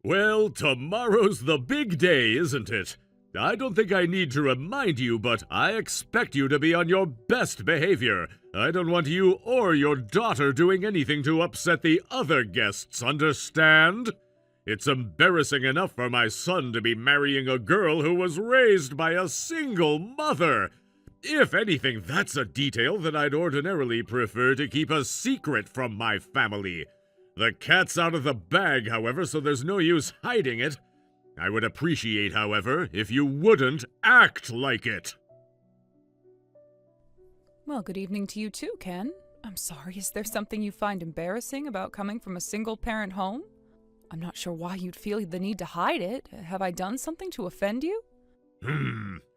Well, tomorrow's the big day, isn't it? I don't think I need to remind you, but I expect you to be on your best behavior. I don't want you or your daughter doing anything to upset the other guests, understand? It's embarrassing enough for my son to be marrying a girl who was raised by a single mother. If anything, that's a detail that I'd ordinarily prefer to keep a secret from my family. The cat's out of the bag, however, so there's no use hiding it. I would appreciate, however, if you wouldn't act like it. Well, good evening to you too, Ken. I'm sorry, is there something you find embarrassing about coming from a single-parent home? I'm not sure why you'd feel the need to hide it. Have I done something to offend you?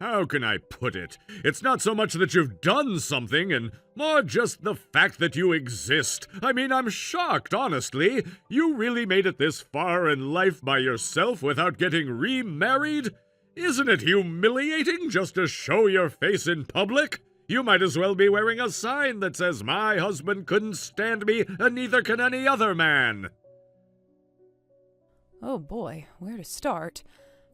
How can I put it? It's not so much that you've done something, and more just the fact that you exist. I mean, I'm shocked, honestly. You really made it this far in life by yourself without getting remarried? Isn't it humiliating just to show your face in public? You might as well be wearing a sign that says, "My husband couldn't stand me, and neither can any other man." Oh boy, where to start?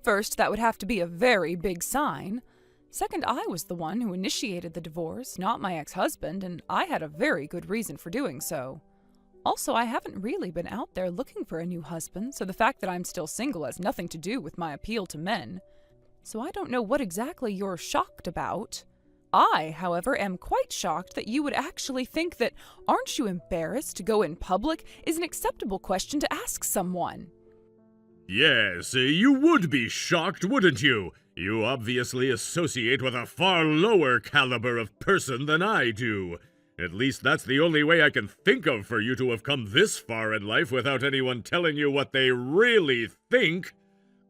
First, that would have to be a very big sign. Second, I was the one who initiated the divorce, not my ex-husband, and I had a very good reason for doing so. Also, I haven't really been out there looking for a new husband, so the fact that I'm still single has nothing to do with my appeal to men. So I don't know what exactly you're shocked about. I, however, am quite shocked that you would actually think that "aren't you embarrassed to go in public" is an acceptable question to ask someone. Yes, you would be shocked, wouldn't you? You obviously associate with a far lower caliber of person than I do. At least that's the only way I can think of for you to have come this far in life without anyone telling you what they really think.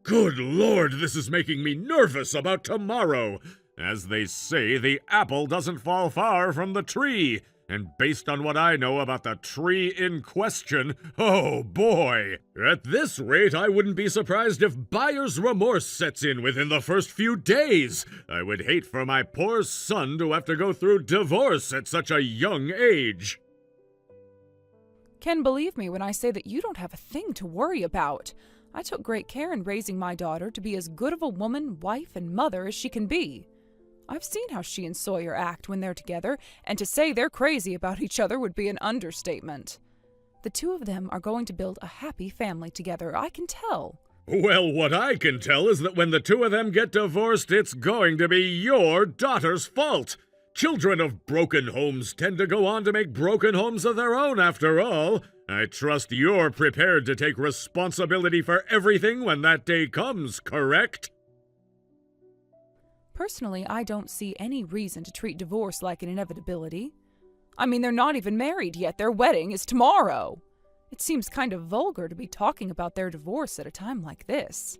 Good Lord, this is making me nervous about tomorrow. As they say, the apple doesn't fall far from the tree. And based on what I know about the tree in question, oh boy! At this rate, I wouldn't be surprised if buyer's remorse sets in within the first few days. I would hate for my poor son to have to go through divorce at such a young age. Ken, believe me when I say that you don't have a thing to worry about. I took great care in raising my daughter to be as good of a woman, wife, and mother as she can be. I've seen how she and Sawyer act when they're together, and to say they're crazy about each other would be an understatement. The two of them are going to build a happy family together, I can tell. Well, what I can tell is that when the two of them get divorced, it's going to be your daughter's fault. Children of broken homes tend to go on to make broken homes of their own, after all. I trust you're prepared to take responsibility for everything when that day comes, correct? Personally, I don't see any reason to treat divorce like an inevitability. I mean, they're not even married yet. Their wedding is tomorrow. It seems kind of vulgar to be talking about their divorce at a time like this.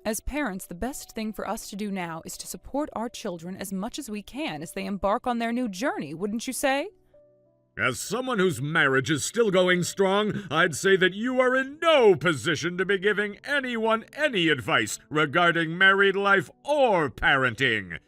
As parents, the best thing for us to do now is to support our children as much as we can as they embark on their new journey, wouldn't you say? As someone whose marriage is still going strong, I'd say that you are in no position to be giving anyone any advice regarding married life or parenting.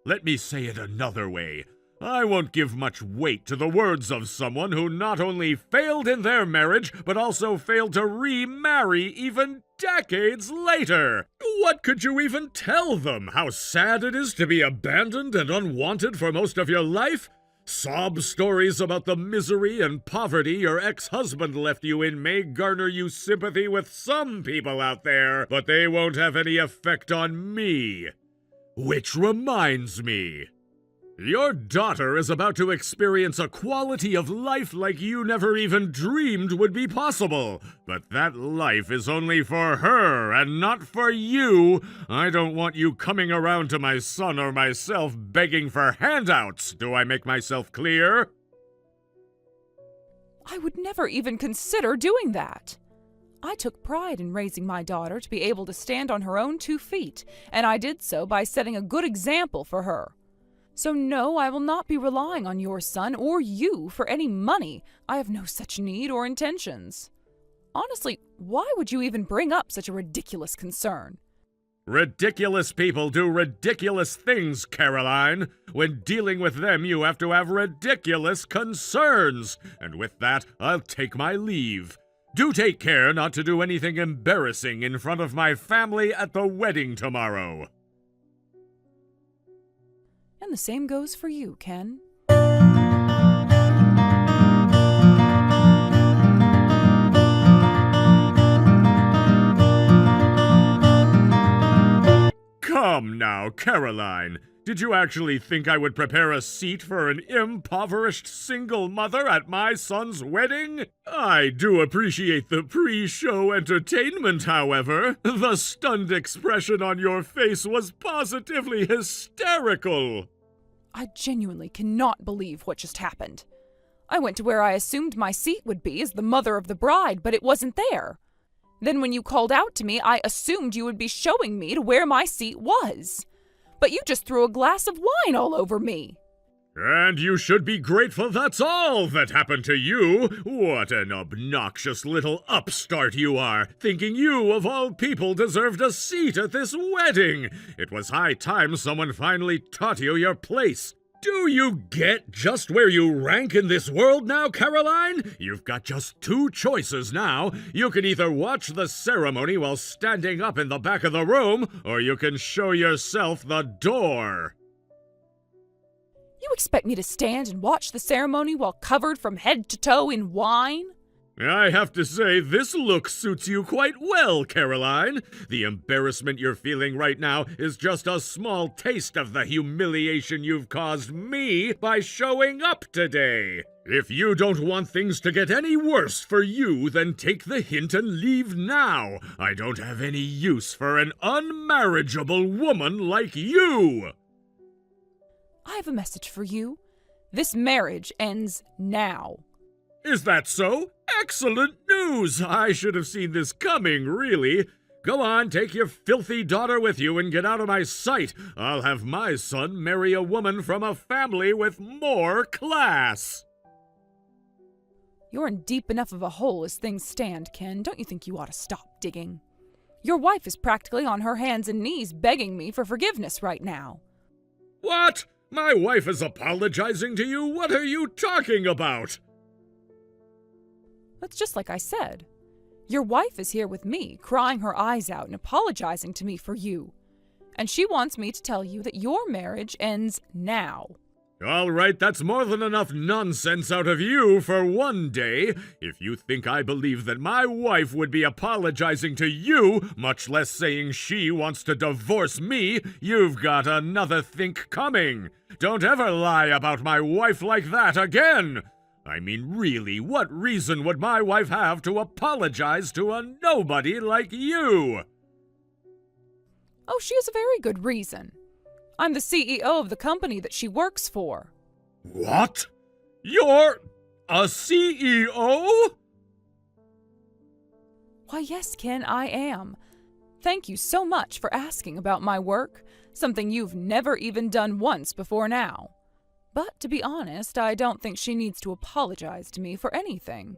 Let me say it another way. I won't give much weight to the words of someone who not only failed in their marriage, but also failed to remarry even decades later. What could you even tell them? How sad it is to be abandoned and unwanted for most of your life? Sob stories about the misery and poverty your ex-husband left you in may garner you sympathy with some people out there, but they won't have any effect on me. Which reminds me, your daughter is about to experience a quality of life like you never even dreamed would be possible. But that life is only for her and not for you. I don't want you coming around to my son or myself begging for handouts. Do I make myself clear? I would never even consider doing that. I took pride in raising my daughter to be able to stand on her own 2 feet, and I did so by setting a good example for her. So no, I will not be relying on your son or you for any money. I have no such need or intentions. Honestly, why would you even bring up such a ridiculous concern? Ridiculous people do ridiculous things, Caroline. When dealing with them, you have to have ridiculous concerns. And with that, I'll take my leave. Do take care not to do anything embarrassing in front of my family at the wedding tomorrow. And the same goes for you, Ken. Come now, Caroline. Did you actually think I would prepare a seat for an impoverished single mother at my son's wedding? I do appreciate the pre-show entertainment, however. The stunned expression on your face was positively hysterical. I genuinely cannot believe what just happened. I went to where I assumed my seat would be as the mother of the bride, but it wasn't there. Then when you called out to me, I assumed you would be showing me to where my seat was. But you just threw a glass of wine all over me. And you should be grateful that's all that happened to you. What an obnoxious little upstart you are, thinking you, of all people, deserved a seat at this wedding. It was high time someone finally taught you your place. Do you get just where you rank in this world now, Caroline? You've got just two choices now. You can either watch the ceremony while standing up in the back of the room, or you can show yourself the door. You expect me to stand and watch the ceremony while covered from head to toe in wine? I have to say, this look suits you quite well, Caroline. The embarrassment you're feeling right now is just a small taste of the humiliation you've caused me by showing up today. If you don't want things to get any worse for you, then take the hint and leave now. I don't have any use for an unmarriageable woman like you. I have a message for you. This marriage ends now. Is that so? Excellent news! I should have seen this coming, really. Go on, take your filthy daughter with you and get out of my sight. I'll have my son marry a woman from a family with more class. You're in deep enough of a hole as things stand, Ken. Don't you think you ought to stop digging? Your wife is practically on her hands and knees begging me for forgiveness right now. What? My wife is apologizing to you? What are you talking about? That's just like I said. Your wife is here with me, crying her eyes out and apologizing to me for you. And she wants me to tell you that your marriage ends now. All right, that's more than enough nonsense out of you for one day. If you think I believe that my wife would be apologizing to you, much less saying she wants to divorce me, you've got another think coming. Don't ever lie about my wife like that again. I mean, really, what reason would my wife have to apologize to a nobody like you? Oh, she has a very good reason. I'm the CEO of the company that she works for. What? You're a CEO? Why, yes, Ken, I am. Thank you so much for asking about my work, something you've never even done once before now. But to be honest, I don't think she needs to apologize to me for anything.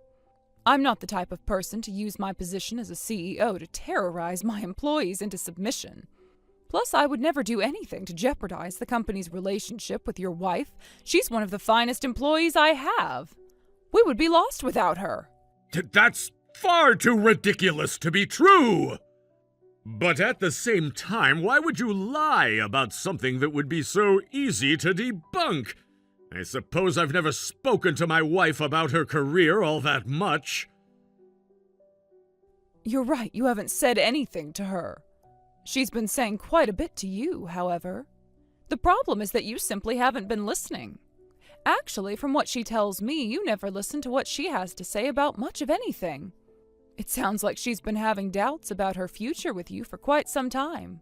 I'm not the type of person to use my position as a CEO to terrorize my employees into submission. Plus, I would never do anything to jeopardize the company's relationship with your wife. She's one of the finest employees I have. We would be lost without her. That's far too ridiculous to be true! But at the same time, why would you lie about something that would be so easy to debunk? I suppose I've never spoken to my wife about her career all that much. You're right, you haven't said anything to her. She's been saying quite a bit to you, however. The problem is that you simply haven't been listening. Actually, from what she tells me, you never listen to what she has to say about much of anything. It sounds like she's been having doubts about her future with you for quite some time.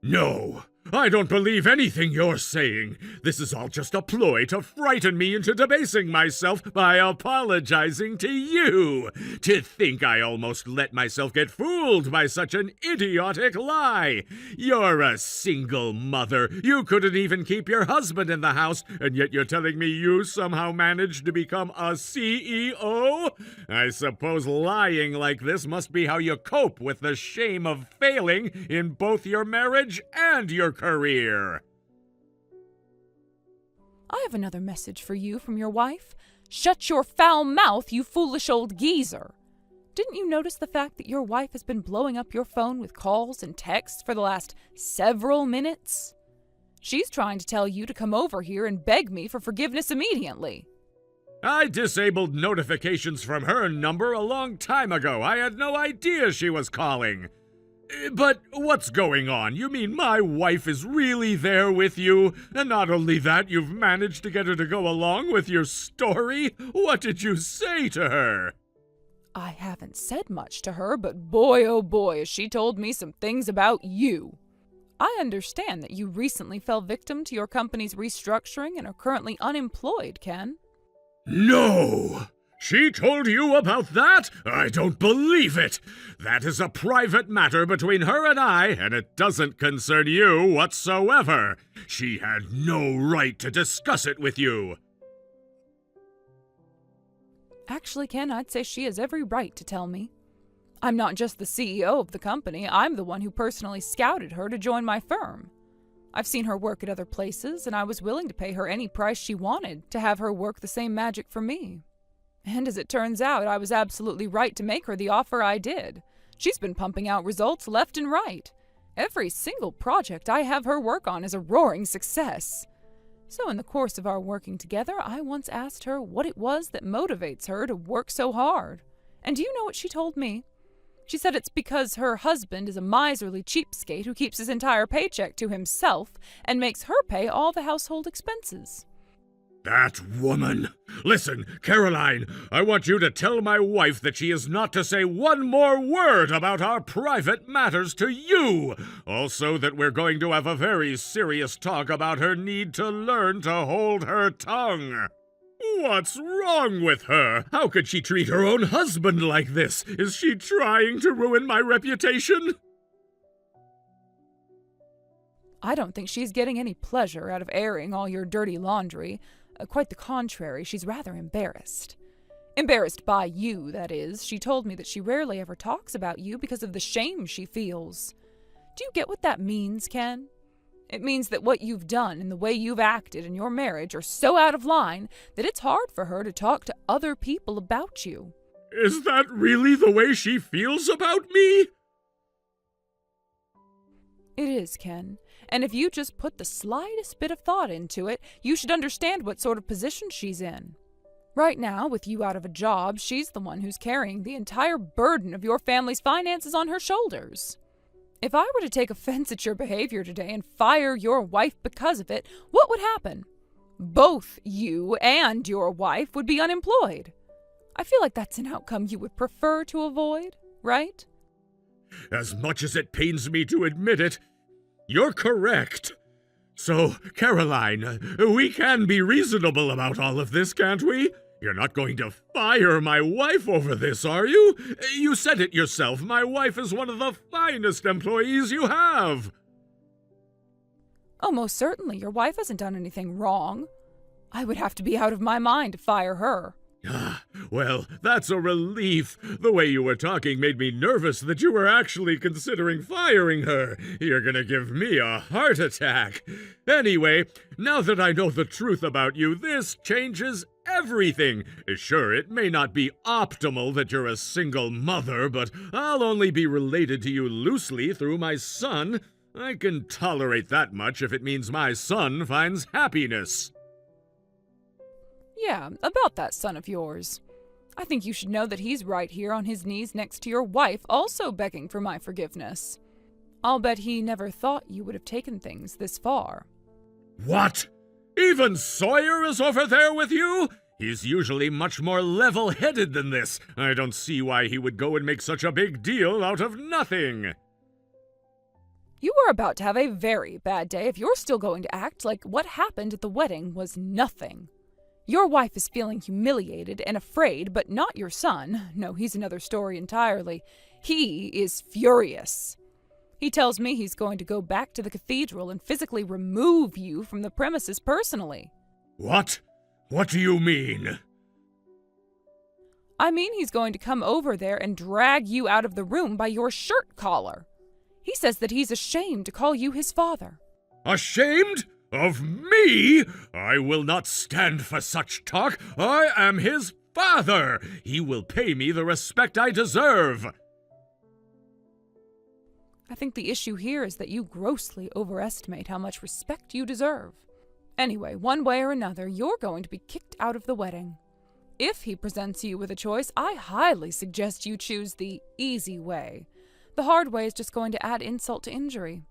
No, I don't believe anything you're saying. This is all just a ploy to frighten me into debasing myself by apologizing to you. To think I almost let myself get fooled by such an idiotic lie. You're a single mother. You couldn't even keep your husband in the house, and yet you're telling me you somehow managed to become a CEO? I suppose lying like this must be how you cope with the shame of failing in both your marriage and your career. I have another message for you from your wife. Shut your foul mouth, you foolish old geezer. Didn't you notice the fact that your wife has been blowing up your phone with calls and texts for the last several minutes? She's trying to tell you to come over here and beg me for forgiveness immediately. I disabled notifications from her number a long time ago. I had no idea she was calling. But what's going on? You mean my wife is really there with you? And not only that, you've managed to get her to go along with your story? What did you say to her? I haven't said much to her, but boy oh boy has she told me some things about you. I understand that you recently fell victim to your company's restructuring and are currently unemployed, Ken. No! She told you about that? I don't believe it! That is a private matter between her and I, and it doesn't concern you whatsoever. She had no right to discuss it with you. Actually, Ken, I'd say she has every right to tell me. I'm not just the CEO of the company, I'm the one who personally scouted her to join my firm. I've seen her work at other places, and I was willing to pay her any price she wanted to have her work the same magic for me. And as it turns out, I was absolutely right to make her the offer I did. She's been pumping out results left and right. Every single project I have her work on is a roaring success. So in the course of our working together, I once asked her what it was that motivates her to work so hard. And do you know what she told me? She said it's because her husband is a miserly cheapskate who keeps his entire paycheck to himself and makes her pay all the household expenses. That woman! Listen, Caroline, I want you to tell my wife that she is not to say one more word about our private matters to you. Also that we're going to have a very serious talk about her need to learn to hold her tongue. What's wrong with her? How could she treat her own husband like this? Is she trying to ruin my reputation? I don't think she's getting any pleasure out of airing all your dirty laundry. Quite the contrary, she's rather embarrassed. Embarrassed by you, that is. She told me that she rarely ever talks about you because of the shame she feels. Do you get what that means, Ken? It means that what you've done and the way you've acted in your marriage are so out of line that it's hard for her to talk to other people about you. Is that really the way she feels about me? It is, Ken. And if you just put the slightest bit of thought into it, you should understand what sort of position she's in. Right now, with you out of a job, she's the one who's carrying the entire burden of your family's finances on her shoulders. If I were to take offense at your behavior today and fire your wife because of it, what would happen? Both you and your wife would be unemployed. I feel like that's an outcome you would prefer to avoid, right? As much as it pains me to admit it, you're correct. So, Caroline, we can be reasonable about all of this, can't we? You're not going to fire my wife over this, are you? You said it yourself. My wife is one of the finest employees you have. Oh, most certainly. Your wife hasn't done anything wrong. I would have to be out of my mind to fire her. Well, that's a relief. The way you were talking made me nervous that you were actually considering firing her. You're gonna give me a heart attack. Anyway, now that I know the truth about you, this changes everything. Sure, it may not be optimal that you're a single mother, but I'll only be related to you loosely through my son. I can tolerate that much if it means my son finds happiness. Yeah, about that son of yours. I think you should know that he's right here on his knees next to your wife, also begging for my forgiveness. I'll bet he never thought you would have taken things this far. What? Even Sawyer is over there with you? He's usually much more level-headed than this. I don't see why he would go and make such a big deal out of nothing. You are about to have a very bad day if you're still going to act like what happened at the wedding was nothing. Your wife is feeling humiliated and afraid, but not your son. No, he's another story entirely. He is furious. He tells me he's going to go back to the cathedral and physically remove you from the premises personally. What? What do you mean? I mean he's going to come over there and drag you out of the room by your shirt collar. He says that he's ashamed to call you his father. Ashamed? Of me? I will not stand for such talk. I am his father. He will pay me the respect I deserve. I think the issue here is that you grossly overestimate how much respect you deserve. Anyway, one way or another, you're going to be kicked out of the wedding. If he presents you with a choice, I highly suggest you choose the easy way. The hard way is just going to add insult to injury.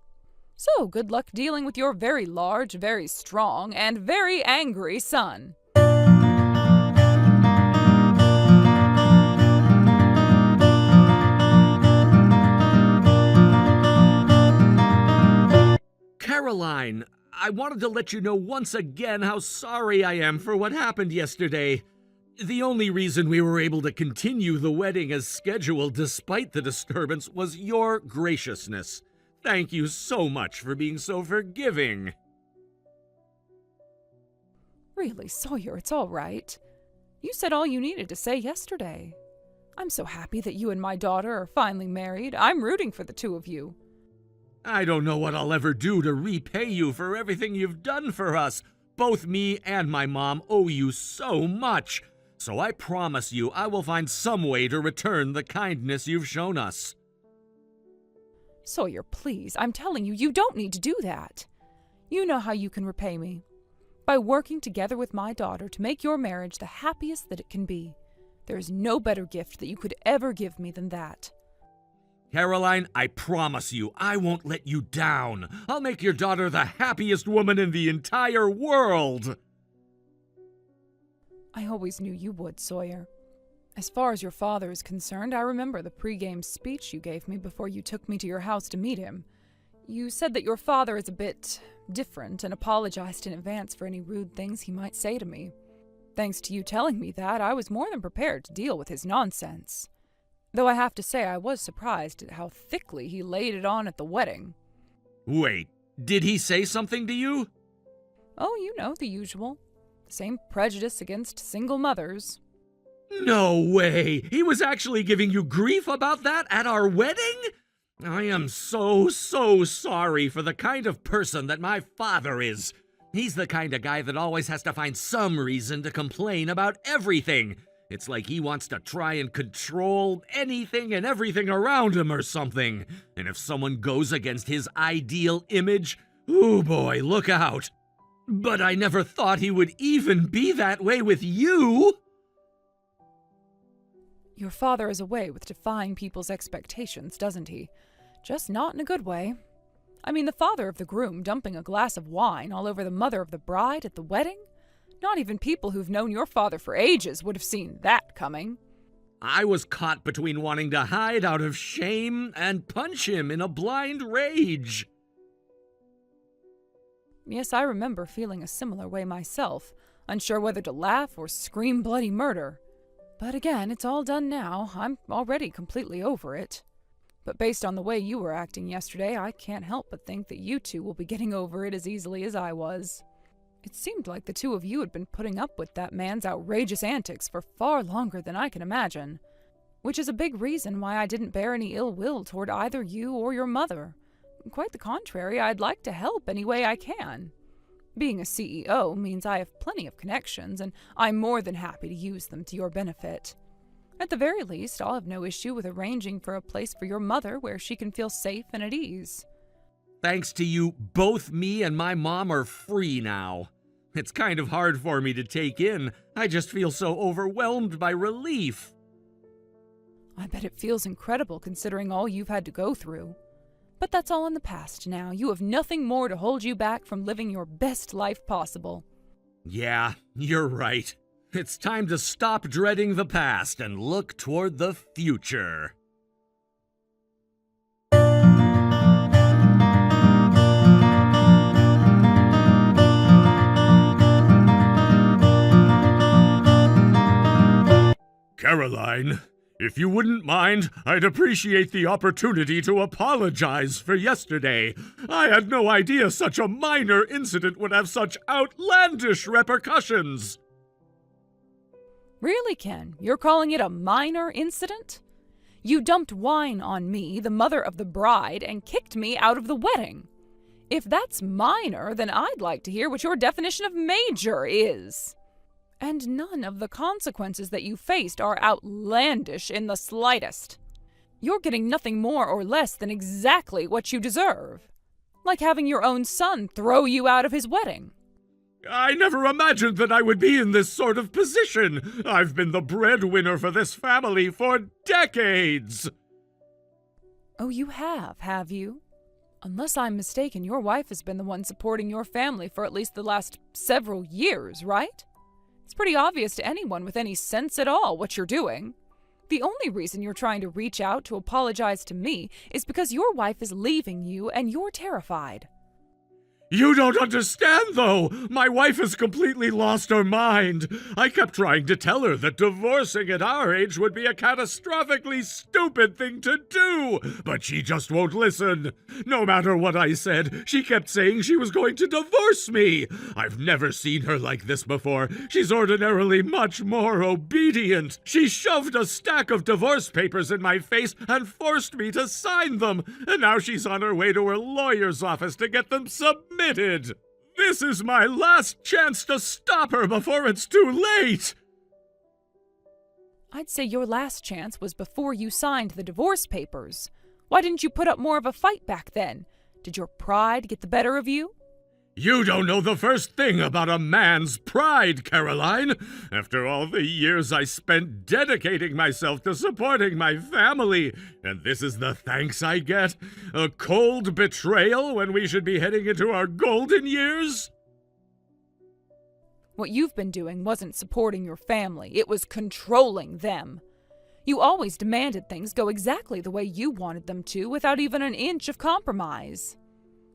So, good luck dealing with your very large, very strong, and very angry son. Caroline, I wanted to let you know once again how sorry I am for what happened yesterday. The only reason we were able to continue the wedding as scheduled despite the disturbance was your graciousness. Thank you so much for being so forgiving. Really, Sawyer, it's all right. You said all you needed to say yesterday. I'm so happy that you and my daughter are finally married. I'm rooting for the two of you. I don't know what I'll ever do to repay you for everything you've done for us. Both me and my mom owe you so much. So I promise you I will find some way to return the kindness you've shown us. Sawyer, please, I'm telling you, you don't need to do that. You know how you can repay me. By working together with my daughter to make your marriage the happiest that it can be. There is no better gift that you could ever give me than that. Caroline, I promise you, I won't let you down. I'll make your daughter the happiest woman in the entire world. I always knew you would, Sawyer. As far as your father is concerned, I remember the pre-game speech you gave me before you took me to your house to meet him. You said that your father is a bit different and apologized in advance for any rude things he might say to me. Thanks to you telling me that, I was more than prepared to deal with his nonsense. Though I have to say I was surprised at how thickly he laid it on at the wedding. Wait, did he say something to you? Oh, you know, the usual. Same prejudice against single mothers. No way! He was actually giving you grief about that at our wedding? I am so sorry for the kind of person that my father is. He's the kind of guy that always has to find some reason to complain about everything. It's like he wants to try and control anything and everything around him or something. And if someone goes against his ideal image, ooh boy, look out. But I never thought he would even be that way with you. Your father is a way with defying people's expectations, doesn't he? Just not in a good way. I mean, the father of the groom dumping a glass of wine all over the mother of the bride at the wedding? Not even people who've known your father for ages would have seen that coming. I was caught between wanting to hide out of shame and punch him in a blind rage. Yes, I remember feeling a similar way myself, unsure whether to laugh or scream bloody murder. But again, it's all done now. I'm already completely over it. But based on the way you were acting yesterday, I can't help but think that you two will be getting over it as easily as I was. It seemed like the two of you had been putting up with that man's outrageous antics for far longer than I can imagine, which is a big reason why I didn't bear any ill will toward either you or your mother. Quite the contrary, I'd like to help any way I can. Being a CEO means I have plenty of connections, and I'm more than happy to use them to your benefit. At the very least, I'll have no issue with arranging for a place for your mother where she can feel safe and at ease. Thanks to you, both me and my mom are free now. It's kind of hard for me to take in. I just feel so overwhelmed by relief. I bet it feels incredible considering all you've had to go through. But that's all in the past now. You have nothing more to hold you back from living your best life possible. Yeah, you're right. It's time to stop dreading the past and look toward the future. Caroline, if you wouldn't mind, I'd appreciate the opportunity to apologize for yesterday. I had no idea such a minor incident would have such outlandish repercussions. Really, Ken? You're calling it a minor incident? You dumped wine on me, the mother of the bride, and kicked me out of the wedding. If that's minor, then I'd like to hear what your definition of major is. And none of the consequences that you faced are outlandish in the slightest. You're getting nothing more or less than exactly what you deserve. Like having your own son throw you out of his wedding. I never imagined that I would be in this sort of position. I've been the breadwinner for this family for decades. Oh, you have you? Unless I'm mistaken, your wife has been the one supporting your family for at least the last several years, right? It's pretty obvious to anyone with any sense at all what you're doing. The only reason you're trying to reach out to apologize to me is because your wife is leaving you and you're terrified. You don't understand, though. My wife has completely lost her mind. I kept trying to tell her that divorcing at our age would be a catastrophically stupid thing to do, but she just won't listen. No matter what I said, she kept saying she was going to divorce me. I've never seen her like this before. She's ordinarily much more obedient. She shoved a stack of divorce papers in my face and forced me to sign them, and now she's on her way to her lawyer's office to get them submitted. This is my last chance to stop her before it's too late. I'd say your last chance was before you signed the divorce papers. Why didn't you put up more of a fight back then? Did your pride get the better of you? You don't know the first thing about a man's pride, Caroline. After all the years I spent dedicating myself to supporting my family, and this is the thanks I get? A cold betrayal when we should be heading into our golden years? What you've been doing wasn't supporting your family, it was controlling them. You always demanded things go exactly the way you wanted them to without even an inch of compromise.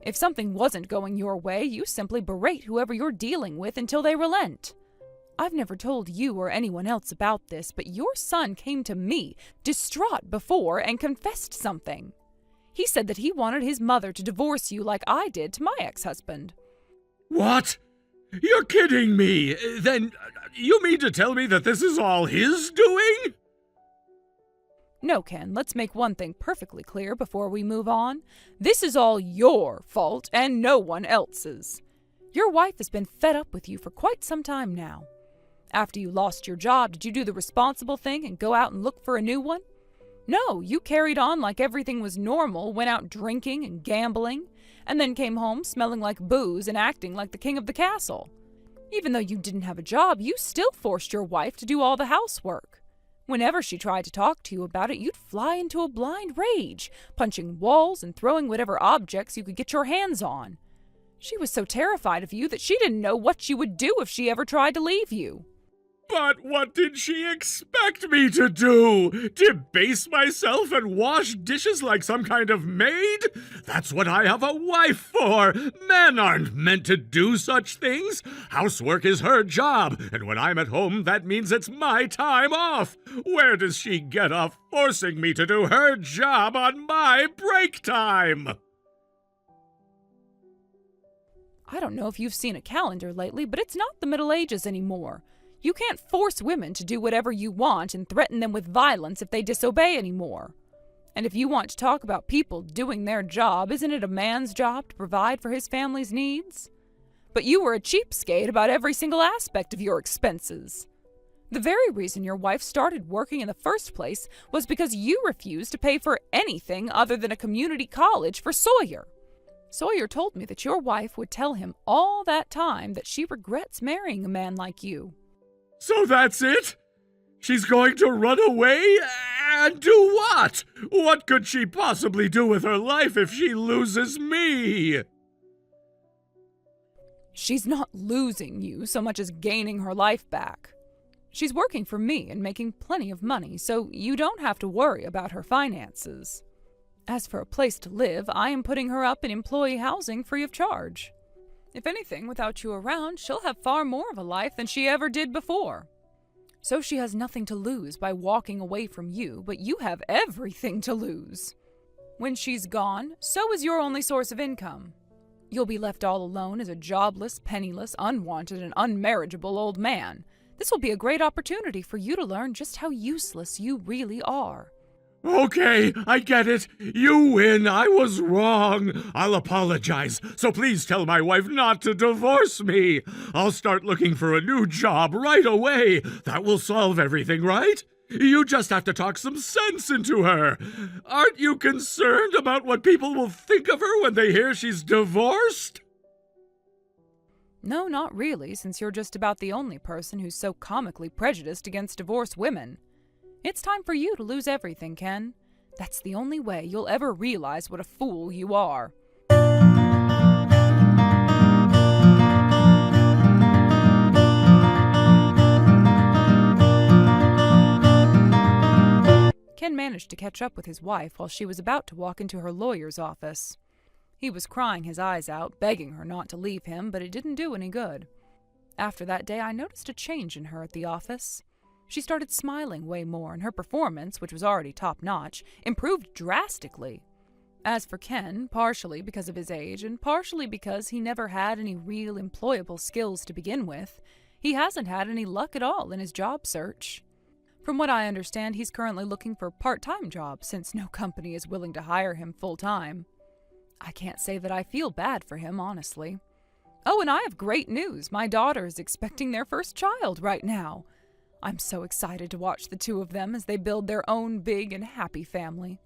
If something wasn't going your way, you simply berate whoever you're dealing with until they relent. I've never told you or anyone else about this, but your son came to me, distraught before, and confessed something. He said that he wanted his mother to divorce you like I did to my ex-husband. What? You're kidding me! Then, you mean to tell me that this is all his doing? No, Ken, let's make one thing perfectly clear before we move on. This is all your fault and no one else's. Your wife has been fed up with you for quite some time now. After you lost your job, did you do the responsible thing and go out and look for a new one? No, you carried on like everything was normal, went out drinking and gambling, and then came home smelling like booze and acting like the king of the castle. Even though you didn't have a job, you still forced your wife to do all the housework. Whenever she tried to talk to you about it, you'd fly into a blind rage, punching walls and throwing whatever objects you could get your hands on. She was so terrified of you that she didn't know what she would do if she ever tried to leave you. But what did she expect me to do? Debase myself and wash dishes like some kind of maid? That's what I have a wife for. Men aren't meant to do such things. Housework is her job, and when I'm at home, that means it's my time off. Where does she get off forcing me to do her job on my break time? I don't know if you've seen a calendar lately, but it's not the Middle Ages anymore. You can't force women to do whatever you want and threaten them with violence if they disobey anymore. And if you want to talk about people doing their job, isn't it a man's job to provide for his family's needs? But you were a cheapskate about every single aspect of your expenses. The very reason your wife started working in the first place was because you refused to pay for anything other than a community college for Sawyer. Sawyer told me that your wife would tell him all that time that she regrets marrying a man like you. So that's it? She's going to run away? And do what? What could she possibly do with her life if she loses me? She's not losing you so much as gaining her life back. She's working for me and making plenty of money, so you don't have to worry about her finances. As for a place to live, I am putting her up in employee housing free of charge. If anything, without you around, she'll have far more of a life than she ever did before. So she has nothing to lose by walking away from you, but you have everything to lose. When she's gone, so is your only source of income. You'll be left all alone as a jobless, penniless, unwanted, and unmarriageable old man. This will be a great opportunity for you to learn just how useless you really are. Okay, I get it. You win. I was wrong. I'll apologize. So please tell my wife not to divorce me. I'll start looking for a new job right away. That will solve everything, right? You just have to talk some sense into her. Aren't you concerned about what people will think of her when they hear she's divorced? No, not really, since you're just about the only person who's so comically prejudiced against divorced women. It's time for you to lose everything, Ken. That's the only way you'll ever realize what a fool you are. Ken managed to catch up with his wife while she was about to walk into her lawyer's office. He was crying his eyes out, begging her not to leave him, but it didn't do any good. After that day, I noticed a change in her at the office. She started smiling way more, and her performance, which was already top-notch, improved drastically. As for Ken, partially because of his age, and partially because he never had any real employable skills to begin with, he hasn't had any luck at all in his job search. From what I understand, he's currently looking for part-time jobs, since no company is willing to hire him full-time. I can't say that I feel bad for him, honestly. Oh, and I have great news. My daughter is expecting their first child right now. I'm so excited to watch the two of them as they build their own big and happy family.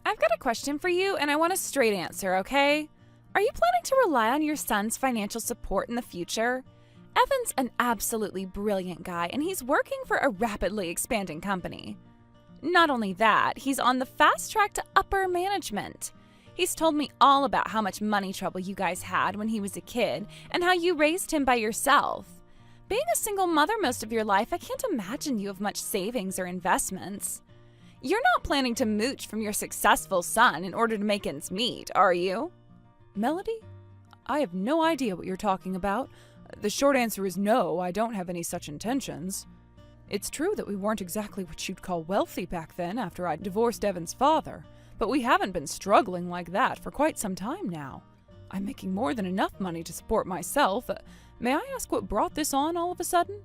I've got a question for you, and I want a straight answer, okay? Are you planning to rely on your son's financial support in the future? Evan's an absolutely brilliant guy, and he's working for a rapidly expanding company. Not only that, he's on the fast track to upper management. He's told me all about how much money trouble you guys had when he was a kid, and how you raised him by yourself. Being a single mother most of your life, I can't imagine you have much savings or investments. You're not planning to mooch from your successful son in order to make ends meet, are you? Melody? I have no idea what you're talking about. The short answer is no, I don't have any such intentions. It's true that we weren't exactly what you'd call wealthy back then after I divorced Evan's father, but we haven't been struggling like that for quite some time now. I'm making more than enough money to support myself. May I ask what brought this on all of a sudden?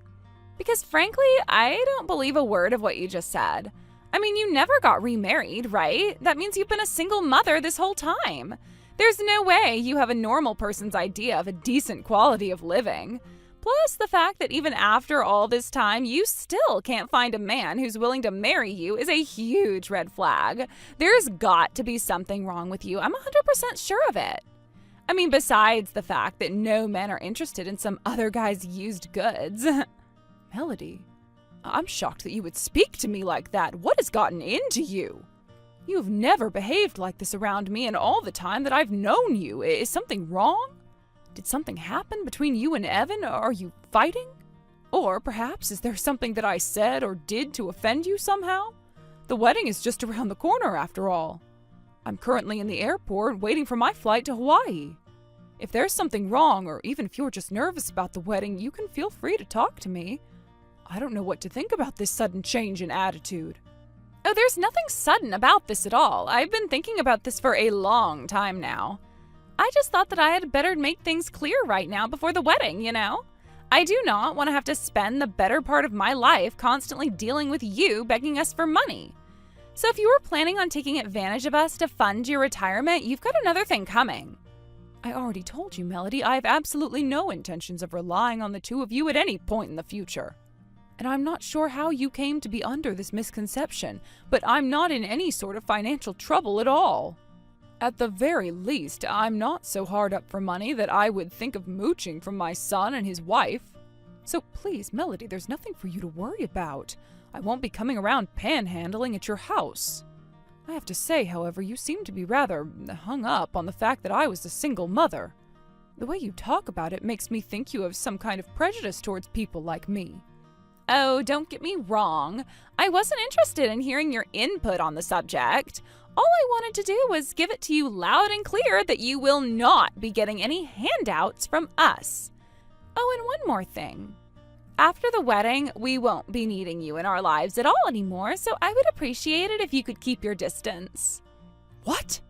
Because frankly, I don't believe a word of what you just said. I mean, you never got remarried, right? That means you've been a single mother this whole time. There's no way you have a normal person's idea of a decent quality of living. Plus, the fact that even after all this time, you still can't find a man who's willing to marry you is a huge red flag. There's got to be something wrong with you. I'm 100% sure of it. I mean, besides the fact that no men are interested in some other guy's used goods. Melody, I'm shocked that you would speak to me like that. What has gotten into you? You've never behaved like this around me in all the time that I've known you. Is something wrong? Did something happen between you and Evan? Are you fighting? Or perhaps is there something that I said or did to offend you somehow? The wedding is just around the corner after all. I'm currently in the airport waiting for my flight to Hawaii. If there's something wrong, or even if you're just nervous about the wedding, you can feel free to talk to me. I don't know what to think about this sudden change in attitude. Oh, there's nothing sudden about this at all. I've been thinking about this for a long time now. I just thought that I had better make things clear right now before the wedding, you know? I do not want to have to spend the better part of my life constantly dealing with you begging us for money. So if you were planning on taking advantage of us to fund your retirement, you've got another thing coming. I already told you, Melody, I have absolutely no intentions of relying on the two of you at any point in the future. And I'm not sure how you came to be under this misconception, but I'm not in any sort of financial trouble at all. At the very least, I'm not so hard up for money that I would think of mooching from my son and his wife. So please, Melody, there's nothing for you to worry about. I won't be coming around panhandling at your house. I have to say, however, you seem to be rather hung up on the fact that I was a single mother. The way you talk about it makes me think you have some kind of prejudice towards people like me. Oh, don't get me wrong. I wasn't interested in hearing your input on the subject. All I wanted to do was give it to you loud and clear that you will not be getting any handouts from us. Oh, and one more thing. After the wedding, we won't be needing you in our lives at all anymore, so I would appreciate it if you could keep your distance. What?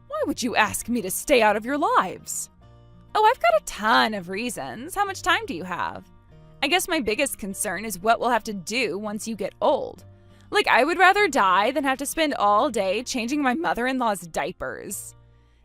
Why would you ask me to stay out of your lives? Oh, I've got a ton of reasons. How much time do you have? I guess my biggest concern is what we'll have to do once you get old. Like, I would rather die than have to spend all day changing my mother-in-law's diapers.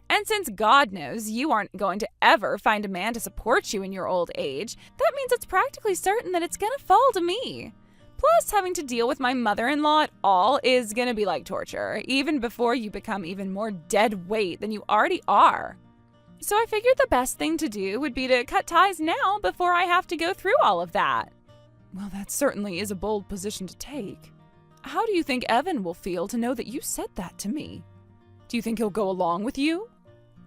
And since God knows you aren't going to ever find a man to support you in your old age, that means it's practically certain that it's gonna fall to me. Plus, having to deal with my mother-in-law at all is gonna be like torture, even before you become even more dead weight than you already are. So I figured the best thing to do would be to cut ties now before I have to go through all of that. Well, that certainly is a bold position to take. How do you think Evan will feel to know that you said that to me? Do you think he'll go along with you?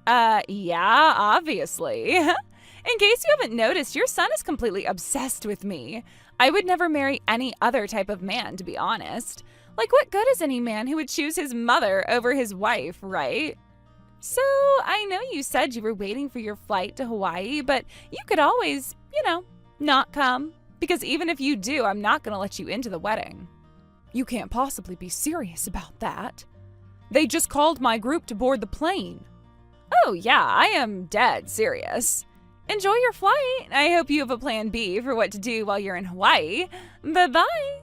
Yeah, obviously. In case you haven't noticed, your son is completely obsessed with me. I would never marry any other type of man, to be honest. Like, what good is any man who would choose his mother over his wife, right? So, I know you said you were waiting for your flight to Hawaii, but you could always, not come. Because even if you do, I'm not going to let you into the wedding. You can't possibly be serious about that. They just called my group to board the plane. Oh, yeah, I am dead serious. Enjoy your flight. I hope you have a plan B for what to do while you're in Hawaii. Bye-bye.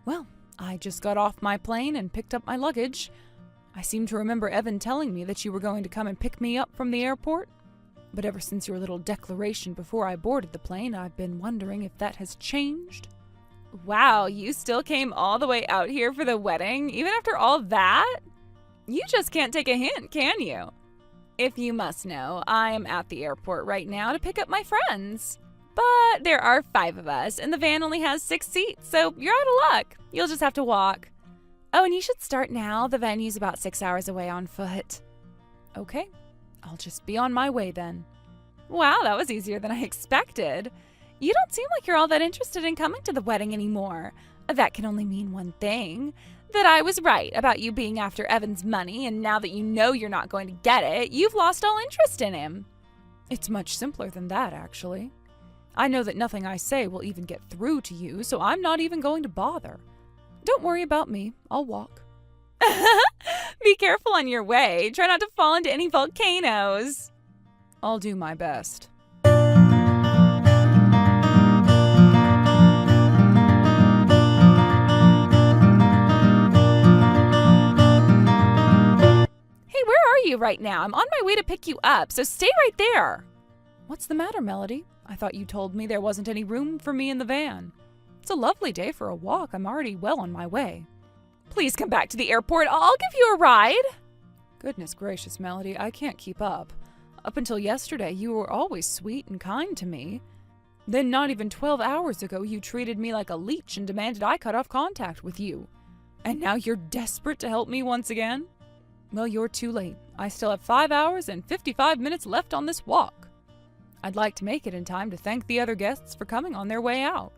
Well, I just got off my plane and picked up my luggage. I seem to remember Evan telling me that you were going to come and pick me up from the airport. But ever since your little declaration before I boarded the plane, I've been wondering if that has changed. Wow, you still came all the way out here for the wedding, even after all that? You just can't take a hint, can you? If you must know, I am at the airport right now to pick up my friends. But there are 5 of us, and the van only has 6 seats, so you're out of luck. You'll just have to walk. Oh, and you should start now. The venue's about 6 hours away on foot. Okay, I'll just be on my way then. Wow, that was easier than I expected. You don't seem like you're all that interested in coming to the wedding anymore. That can only mean one thing. That I was right about you being after Evan's money, and now that you know you're not going to get it, you've lost all interest in him. It's much simpler than that, actually. I know that nothing I say will even get through to you, so I'm not even going to bother. Don't worry about me. I'll walk. Be careful on your way. Try not to fall into any volcanoes. I'll do my best. Hey, where are you right now? I'm on my way to pick you up, so stay right there. What's the matter, Melody? I thought you told me there wasn't any room for me in the van. It's a lovely day for a walk. I'm already well on my way. Please come back to the airport. I'll give you a ride. Goodness gracious, Melody, I can't keep up. Up until yesterday, you were always sweet and kind to me. Then not even 12 hours ago, you treated me like a leech and demanded I cut off contact with you. And now you're desperate to help me once again? Well, you're too late. I still have 5 hours and 55 minutes left on this walk. I'd like to make it in time to thank the other guests for coming on their way out.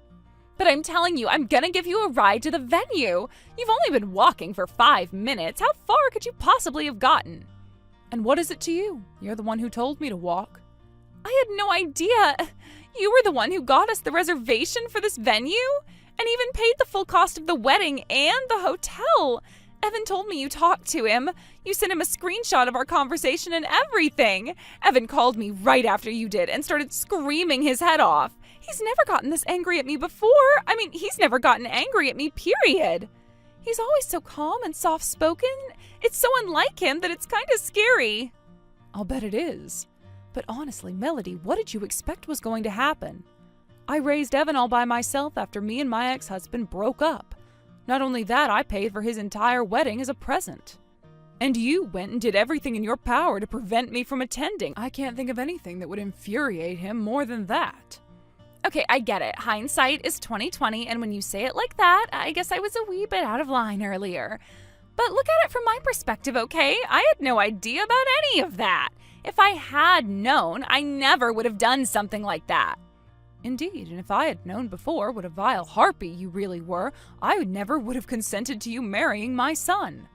But I'm telling you, I'm gonna give you a ride to the venue. You've only been walking for 5 minutes. How far could you possibly have gotten? And what is it to you? You're the one who told me to walk. I had no idea. You were the one who got us the reservation for this venue and even paid the full cost of the wedding and the hotel. Evan told me you talked to him. You sent him a screenshot of our conversation and everything. Evan called me right after you did and started screaming his head off. He's never gotten this angry at me before. I mean, he's never gotten angry at me, period. He's always so calm and soft-spoken. It's so unlike him that it's kind of scary. I'll bet it is. But honestly, Melody, what did you expect was going to happen? I raised Evan all by myself after me and my ex-husband broke up. Not only that, I paid for his entire wedding as a present. And you went and did everything in your power to prevent me from attending. I can't think of anything that would infuriate him more than that. Okay, I get it. Hindsight is 20/20, and when you say it like that, I guess I was a wee bit out of line earlier. But look at it from my perspective, okay? I had no idea about any of that. If I had known, I never would have done something like that. Indeed, and if I had known before what a vile harpy you really were, I never would have consented to you marrying my son.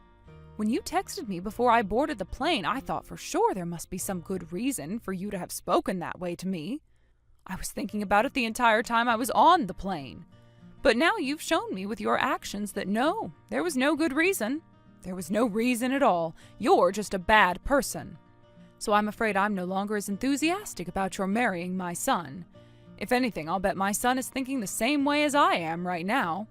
When you texted me before I boarded the plane, I thought for sure there must be some good reason for you to have spoken that way to me. I was thinking about it the entire time I was on the plane. But now you've shown me with your actions that no, there was no good reason. There was no reason at all. You're just a bad person. so I'm afraid I'm no longer as enthusiastic about your marrying my son. If anything, I'll bet my son is thinking the same way as I am right now.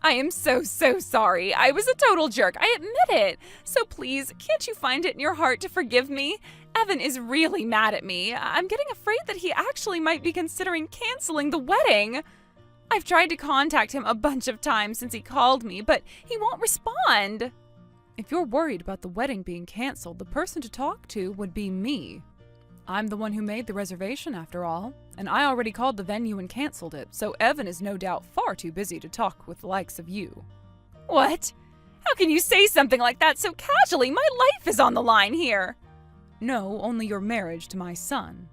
I am so sorry. I was a total jerk. I admit it. So please, can't you find it in your heart to forgive me? Evan is really mad at me. I'm getting afraid that he actually might be considering canceling the wedding. I've tried to contact him a bunch of times since he called me, but he won't respond. If you're worried about the wedding being canceled, the person to talk to would be me. I'm the one who made the reservation, after all, and I already called the venue and canceled it, so Evan is no doubt far too busy to talk with the likes of you. What? How can you say something like that so casually? My life is on the line here. No, only your marriage to my son.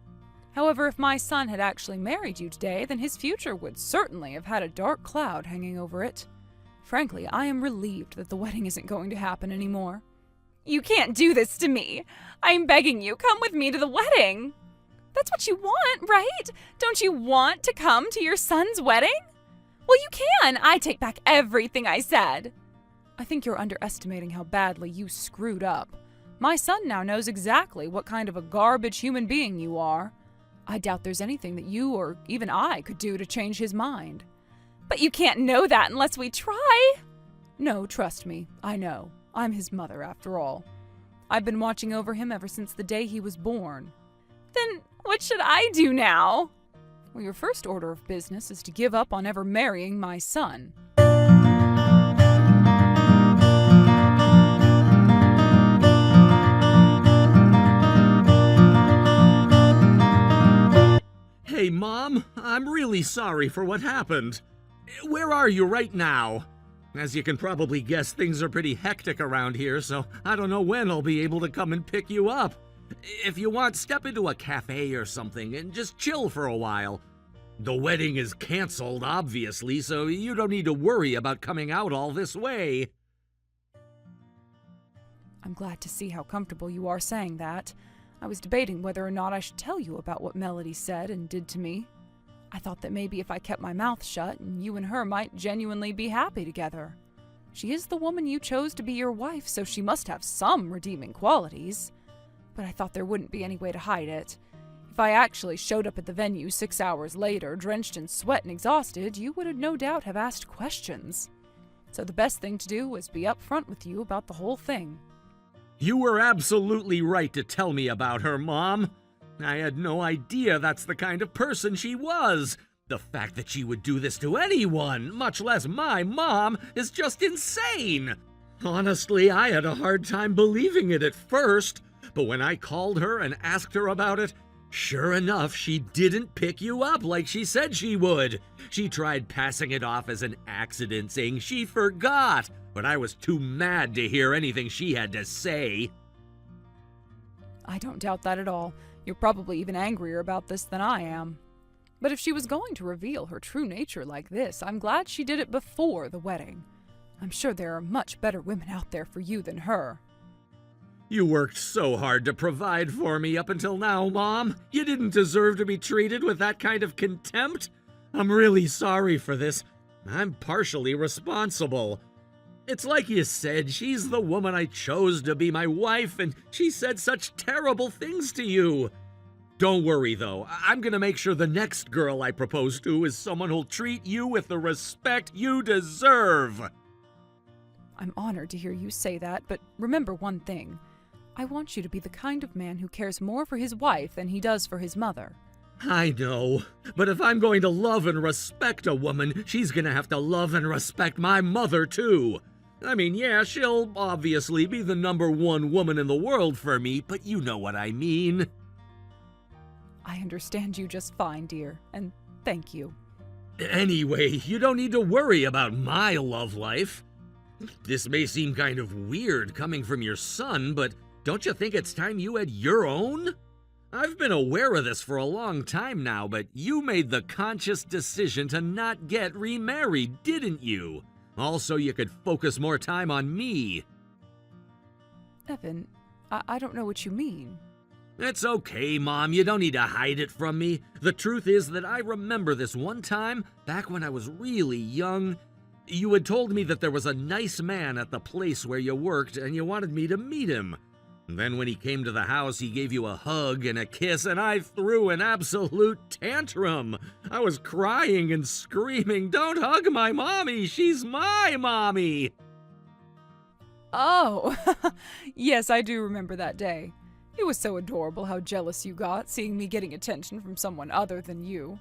However, if my son had actually married you today, then his future would certainly have had a dark cloud hanging over it. Frankly, I am relieved that the wedding isn't going to happen anymore. You can't do this to me. I'm begging you, come with me to the wedding. That's what you want, right? Don't you want to come to your son's wedding? Well, you can. I take back everything I said. I think you're underestimating how badly you screwed up. My son now knows exactly what kind of a garbage human being you are. I doubt there's anything that you or even I could do to change his mind. But you can't know that unless we try. No, trust me, I know. I'm his mother, after all. I've been watching over him ever since the day he was born. Then what should I do now? Well, your first order of business is to give up on ever marrying my son. Hey, Mom, I'm really sorry for what happened. Where are you right now? As you can probably guess, things are pretty hectic around here, so I don't know when I'll be able to come and pick you up. If you want, step into a cafe or something and just chill for a while. The wedding is canceled, obviously, so you don't need to worry about coming out all this way. I'm glad to see how comfortable you are saying that. I was debating whether or not I should tell you about what Melody said and did to me. I thought that maybe if I kept my mouth shut, you and her might genuinely be happy together. She is the woman you chose to be your wife, so she must have some redeeming qualities. But I thought there wouldn't be any way to hide it. If I actually showed up at the venue 6 hours later, drenched in sweat and exhausted, you would no doubt have asked questions. So the best thing to do was be upfront with you about the whole thing. You were absolutely right to tell me about her, Mom. I had no idea that's the kind of person she was. The fact that she would do this to anyone, much less my mom, is just insane. Honestly, I had a hard time believing it at first, but when I called her and asked her about it, sure enough, she didn't pick you up like she said she would. She tried passing it off as an accident, saying she forgot, but I was too mad to hear anything she had to say. I don't doubt that at all. You're probably even angrier about this than I am. But if she was going to reveal her true nature like this, I'm glad she did it before the wedding. I'm sure there are much better women out there for you than her. You worked so hard to provide for me up until now, Mom. You didn't deserve to be treated with that kind of contempt. I'm really sorry for this. I'm partially responsible. It's like you said, she's the woman I chose to be my wife, and she said such terrible things to you. Don't worry, though. I'm gonna make sure the next girl I propose to is someone who'll treat you with the respect you deserve. I'm honored to hear you say that, but remember one thing. I want you to be the kind of man who cares more for his wife than he does for his mother. I know, but if I'm going to love and respect a woman, she's gonna have to love and respect my mother, too. I mean, yeah, she'll obviously be the #1 woman in the world for me, but you know what I mean. I understand you just fine, dear, and thank you. Anyway, you don't need to worry about my love life. This may seem kind of weird coming from your son, but don't you think it's time you had your own? I've been aware of this for a long time now, but you made the conscious decision to not get remarried, didn't you? Also, you could focus more time on me. Evan, I don't know what you mean. It's okay, Mom. You don't need to hide it from me. The truth is that I remember this one time, back when I was really young. You had told me that there was a nice man at the place where you worked, and you wanted me to meet him. Then when he came to the house, he gave you a hug and a kiss, and I threw an absolute tantrum. I was crying and screaming, "Don't hug my mommy, she's my mommy!" Oh, yes, I do remember that day. It was so adorable how jealous you got, seeing me getting attention from someone other than you.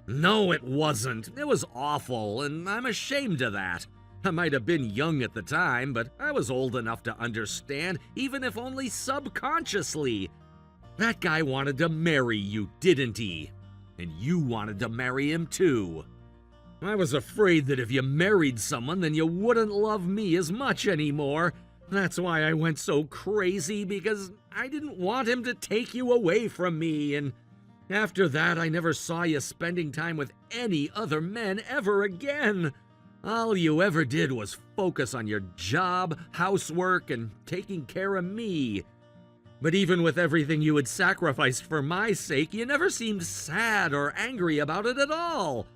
No, it wasn't. It was awful, and I'm ashamed of that. I might have been young at the time, but I was old enough to understand, even if only subconsciously. That guy wanted to marry you, didn't he? And you wanted to marry him too. I was afraid that if you married someone, then you wouldn't love me as much anymore. That's why I went so crazy, because I didn't want him to take you away from me, and after that I never saw you spending time with any other men ever again. All you ever did was focus on your job, housework, and taking care of me. But even with everything you had sacrificed for my sake, you never seemed sad or angry about it at all.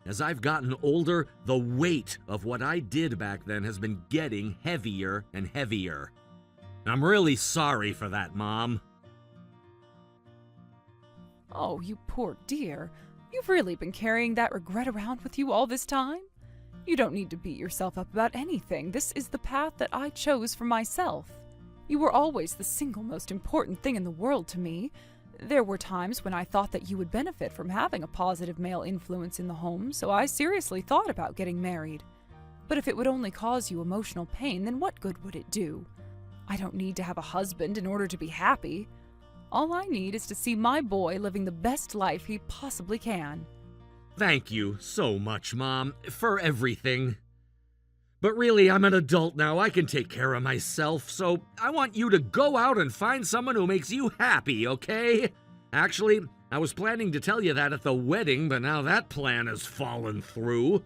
As I've gotten older, the weight of what I did back then has been getting heavier and heavier. I'm really sorry for that, Mom. Oh, you poor dear. You've really been carrying that regret around with you all this time? You don't need to beat yourself up about anything. This is the path that I chose for myself. You were always the single most important thing in the world to me. There were times when I thought that you would benefit from having a positive male influence in the home, so I seriously thought about getting married. But if it would only cause you emotional pain, then what good would it do? I don't need to have a husband in order to be happy. All I need is to see my boy living the best life he possibly can. Thank you so much, Mom, for everything. But really, I'm an adult now. I can take care of myself, so I want you to go out and find someone who makes you happy, okay? Actually, I was planning to tell you that at the wedding, but now that plan has fallen through.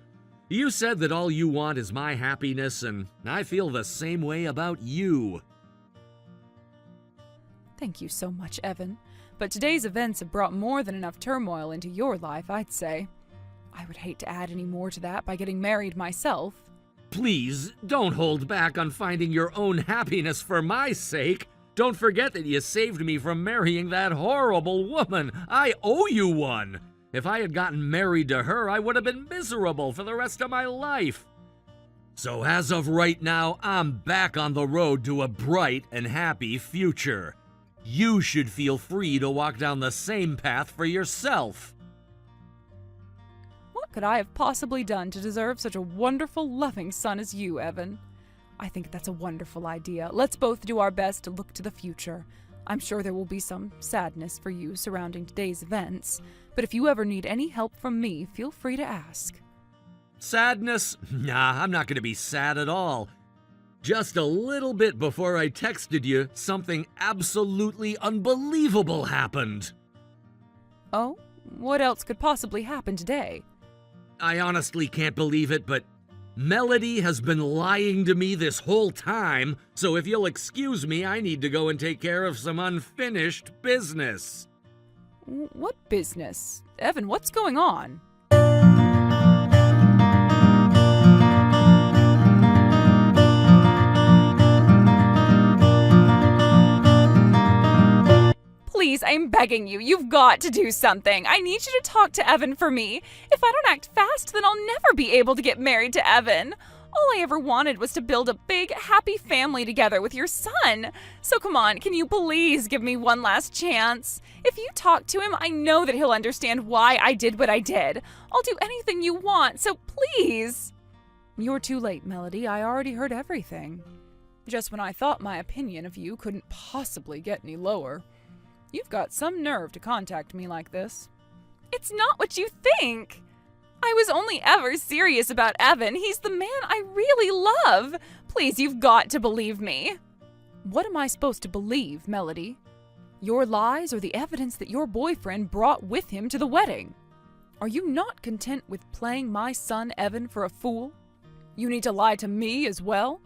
You said that all you want is my happiness, and I feel the same way about you. Thank you so much, Evan. But today's events have brought more than enough turmoil into your life, I'd say. I would hate to add any more to that by getting married myself. Please, don't hold back on finding your own happiness for my sake. Don't forget that you saved me from marrying that horrible woman. I owe you one. If I had gotten married to her, I would have been miserable for the rest of my life. So as of right now, I'm back on the road to a bright and happy future. You should feel free to walk down the same path for yourself. What could I have possibly done to deserve such a wonderful, loving son as you, Evan? I think that's a wonderful idea. Let's both do our best to look to the future. I'm sure there will be some sadness for you surrounding today's events, but if you ever need any help from me, feel free to ask. Sadness? Nah, I'm not going to be sad at all. Just a little bit before I texted you, something absolutely unbelievable happened. Oh? What else could possibly happen today? I honestly can't believe it, but Melody has been lying to me this whole time, so if you'll excuse me, I need to go and take care of some unfinished business. What business? Evan, what's going on? Please, I'm begging you. You've got to do something. I need you to talk to Evan for me. If I don't act fast, then I'll never be able to get married to Evan. All I ever wanted was to build a big, happy family together with your son. So come on, can you please give me one last chance? If you talk to him, I know that he'll understand why I did what I did. I'll do anything you want, so please. You're too late, Melody. I already heard everything. Just when I thought my opinion of you couldn't possibly get any lower. You've got some nerve to contact me like this. It's not what you think. I was only ever serious about Evan. He's the man I really love. Please, you've got to believe me. What am I supposed to believe, Melody? Your lies or the evidence that your boyfriend brought with him to the wedding? Are you not content with playing my son Evan for a fool? You need to lie to me as well?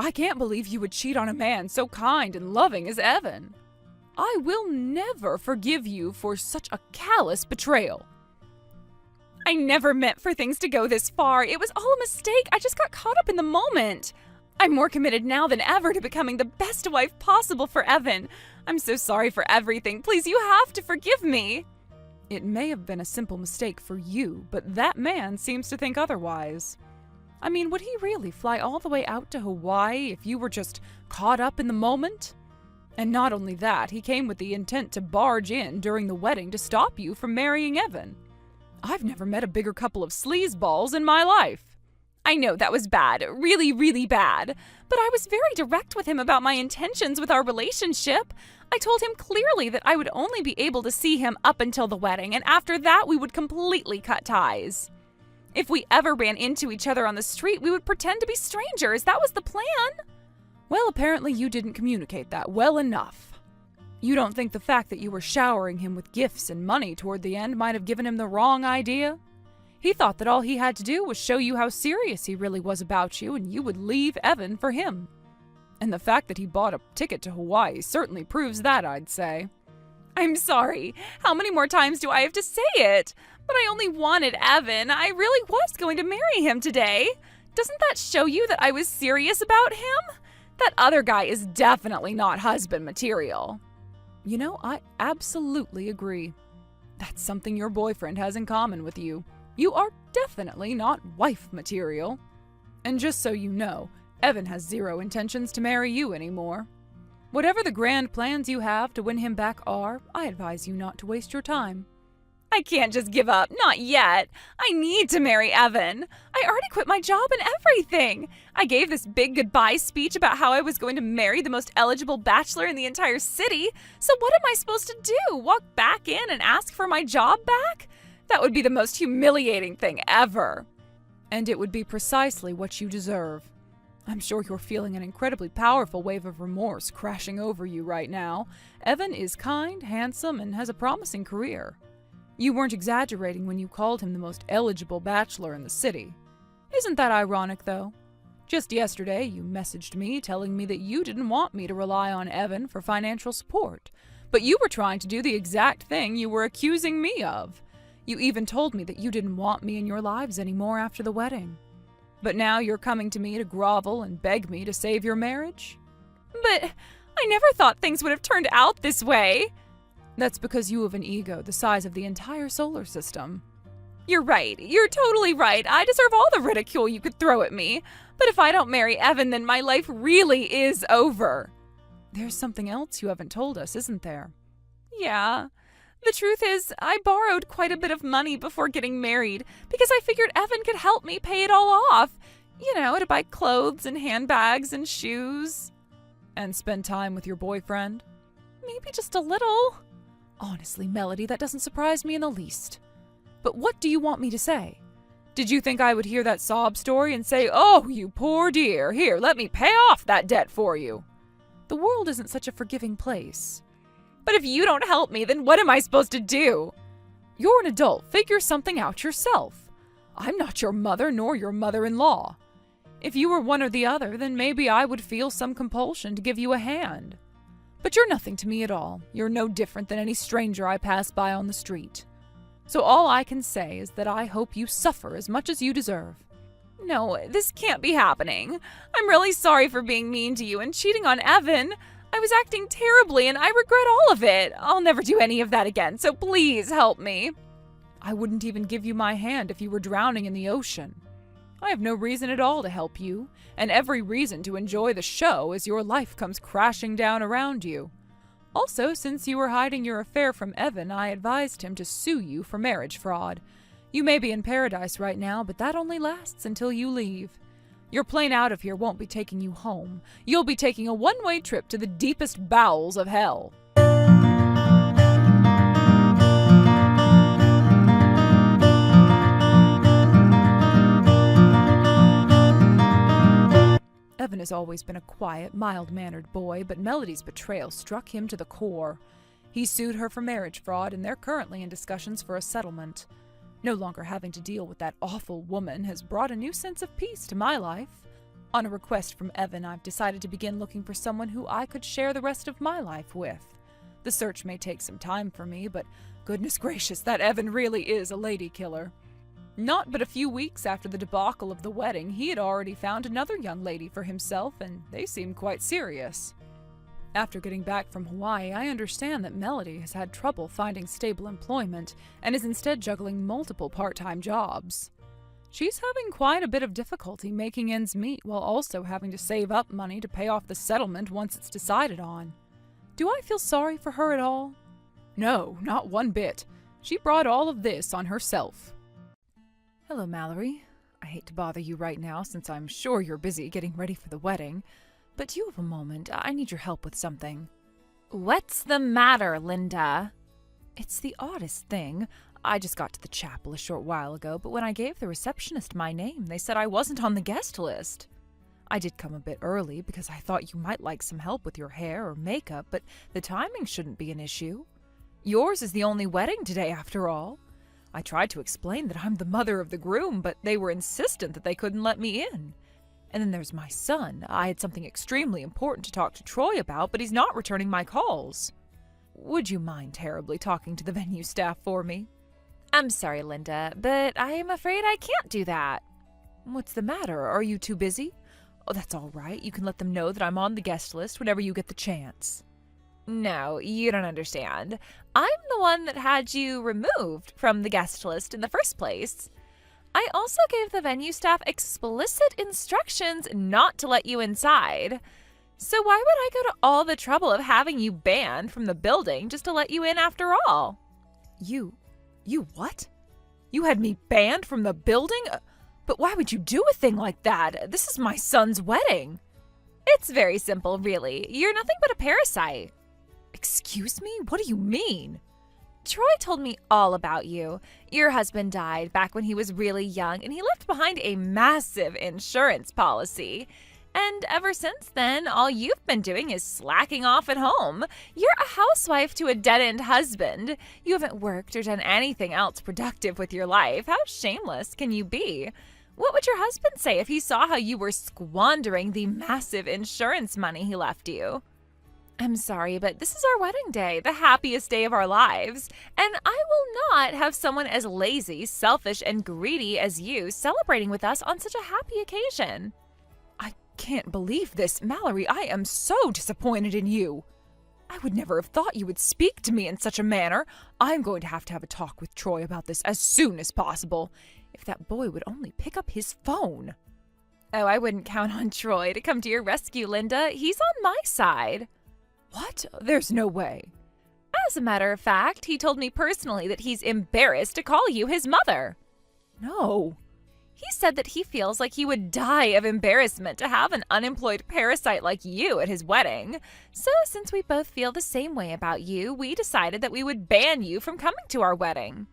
I can't believe you would cheat on a man so kind and loving as Evan. I will never forgive you for such a callous betrayal. I never meant for things to go this far. It was all a mistake. I just got caught up in the moment. I'm more committed now than ever to becoming the best wife possible for Evan. I'm so sorry for everything. Please, you have to forgive me. It may have been a simple mistake for you, but that man seems to think otherwise. I mean, would he really fly all the way out to Hawaii if you were just caught up in the moment? And not only that, he came with the intent to barge in during the wedding to stop you from marrying Evan. I've never met a bigger couple of sleazeballs in my life. I know that was bad, really, really bad. But I was very direct with him about my intentions with our relationship. I told him clearly that I would only be able to see him up until the wedding, and after that we would completely cut ties. If we ever ran into each other on the street, we would pretend to be strangers. That was the plan. Well, apparently you didn't communicate that well enough. You don't think the fact that you were showering him with gifts and money toward the end might have given him the wrong idea? He thought that all he had to do was show you how serious he really was about you, and you would leave Evan for him. And the fact that he bought a ticket to Hawaii certainly proves that, I'd say. I'm sorry. How many more times do I have to say it? But I only wanted Evan. I really was going to marry him today. Doesn't that show you that I was serious about him? That other guy is definitely not husband material. You know, I absolutely agree. That's something your boyfriend has in common with you. You are definitely not wife material. And just so you know, Evan has zero intentions to marry you anymore. Whatever the grand plans you have to win him back are, I advise you not to waste your time. I can't just give up, not yet. I need to marry Evan. I already quit my job and everything. I gave this big goodbye speech about how I was going to marry the most eligible bachelor in the entire city. So what am I supposed to do? Walk back in and ask for my job back? That would be the most humiliating thing ever. And it would be precisely what you deserve. I'm sure you're feeling an incredibly powerful wave of remorse crashing over you right now. Evan is kind, handsome, and has a promising career. You weren't exaggerating when you called him the most eligible bachelor in the city. Isn't that ironic, though? Just yesterday, you messaged me telling me that you didn't want me to rely on Evan for financial support, but you were trying to do the exact thing you were accusing me of. You even told me that you didn't want me in your lives anymore after the wedding. But now you're coming to me to grovel and beg me to save your marriage? But I never thought things would have turned out this way. That's because you have an ego the size of the entire solar system. You're right. You're totally right. I deserve all the ridicule you could throw at me. But if I don't marry Evan, then my life really is over. There's something else you haven't told us, isn't there? Yeah. The truth is, I borrowed quite a bit of money before getting married because I figured Evan could help me pay it all off. You know, to buy clothes and handbags and shoes. And spend time with your boyfriend? Maybe just a little. Honestly, Melody, that doesn't surprise me in the least. But what do you want me to say? Did you think I would hear that sob story and say, "Oh, you poor dear, here, let me pay off that debt for you"? The world isn't such a forgiving place. But if you don't help me, then what am I supposed to do? You're an adult. Figure something out yourself. I'm not your mother nor your mother-in-law. If you were one or the other, then maybe I would feel some compulsion to give you a hand. But you're nothing to me at all. You're no different than any stranger I pass by on the street. So all I can say is that I hope you suffer as much as you deserve. No, this can't be happening. I'm really sorry for being mean to you and cheating on Evan. I was acting terribly and I regret all of it. I'll never do any of that again, so please help me. I wouldn't even give you my hand if you were drowning in the ocean. I have no reason at all to help you, and every reason to enjoy the show as your life comes crashing down around you. Also, since you were hiding your affair from Evan, I advised him to sue you for marriage fraud. You may be in paradise right now, but that only lasts until you leave. Your plane out of here won't be taking you home. You'll be taking a one-way trip to the deepest bowels of hell. Evan has always been a quiet, mild-mannered boy, but Melody's betrayal struck him to the core. He sued her for marriage fraud, and they're currently in discussions for a settlement. No longer having to deal with that awful woman has brought a new sense of peace to my life. On a request from Evan, I've decided to begin looking for someone who I could share the rest of my life with. The search may take some time for me, but goodness gracious, that Evan really is a lady killer. Not but a few weeks after the debacle of the wedding, he had already found another young lady for himself, and they seemed quite serious. After getting back from Hawaii, I understand that Melody has had trouble finding stable employment and is instead juggling multiple part-time jobs. She's having quite a bit of difficulty making ends meet while also having to save up money to pay off the settlement once it's decided on. Do I feel sorry for her at all? No, not one bit. She brought all of this on herself. Hello, Mallory. I hate to bother you right now since I'm sure you're busy getting ready for the wedding, but do you have a moment? I need your help with something. What's the matter, Linda? It's the oddest thing. I just got to the chapel a short while ago, but when I gave the receptionist my name, they said I wasn't on the guest list. I did come a bit early because I thought you might like some help with your hair or makeup, but the timing shouldn't be an issue. Yours is the only wedding today, after all. I tried to explain that I'm the mother of the groom, but they were insistent that they couldn't let me in. And then there's my son. I had something extremely important to talk to Troy about, but he's not returning my calls. Would you mind terribly talking to the venue staff for me? I'm sorry, Linda, but I am afraid I can't do that. What's the matter? Are you too busy? Oh, that's all right. You can let them know that I'm on the guest list whenever you get the chance. No, you don't understand. I'm the one that had you removed from the guest list in the first place. I also gave the venue staff explicit instructions not to let you inside. So why would I go to all the trouble of having you banned from the building just to let you in after all? You what? You had me banned from the building? But why would you do a thing like that? This is my son's wedding. It's very simple, really. You're nothing but a parasite. Excuse me? What do you mean? Troy told me all about you. Your husband died back when he was really young, and he left behind a massive insurance policy. And ever since then, all you've been doing is slacking off at home. You're a housewife to a dead-end husband. You haven't worked or done anything else productive with your life. How shameless can you be? What would your husband say if he saw how you were squandering the massive insurance money he left you? I'm sorry, but this is our wedding day, the happiest day of our lives, and I will not have someone as lazy, selfish, and greedy as you celebrating with us on such a happy occasion. I can't believe this, Mallory. I am so disappointed in you. I would never have thought you would speak to me in such a manner. I'm going to have a talk with Troy about this as soon as possible. If that boy would only pick up his phone. Oh, I wouldn't count on Troy to come to your rescue, Linda. He's on my side. What? There's no way. As a matter of fact, he told me personally that he's embarrassed to call you his mother. No. He said that he feels like he would die of embarrassment to have an unemployed parasite like you at his wedding. So since we both feel the same way about you, we decided that we would ban you from coming to our wedding.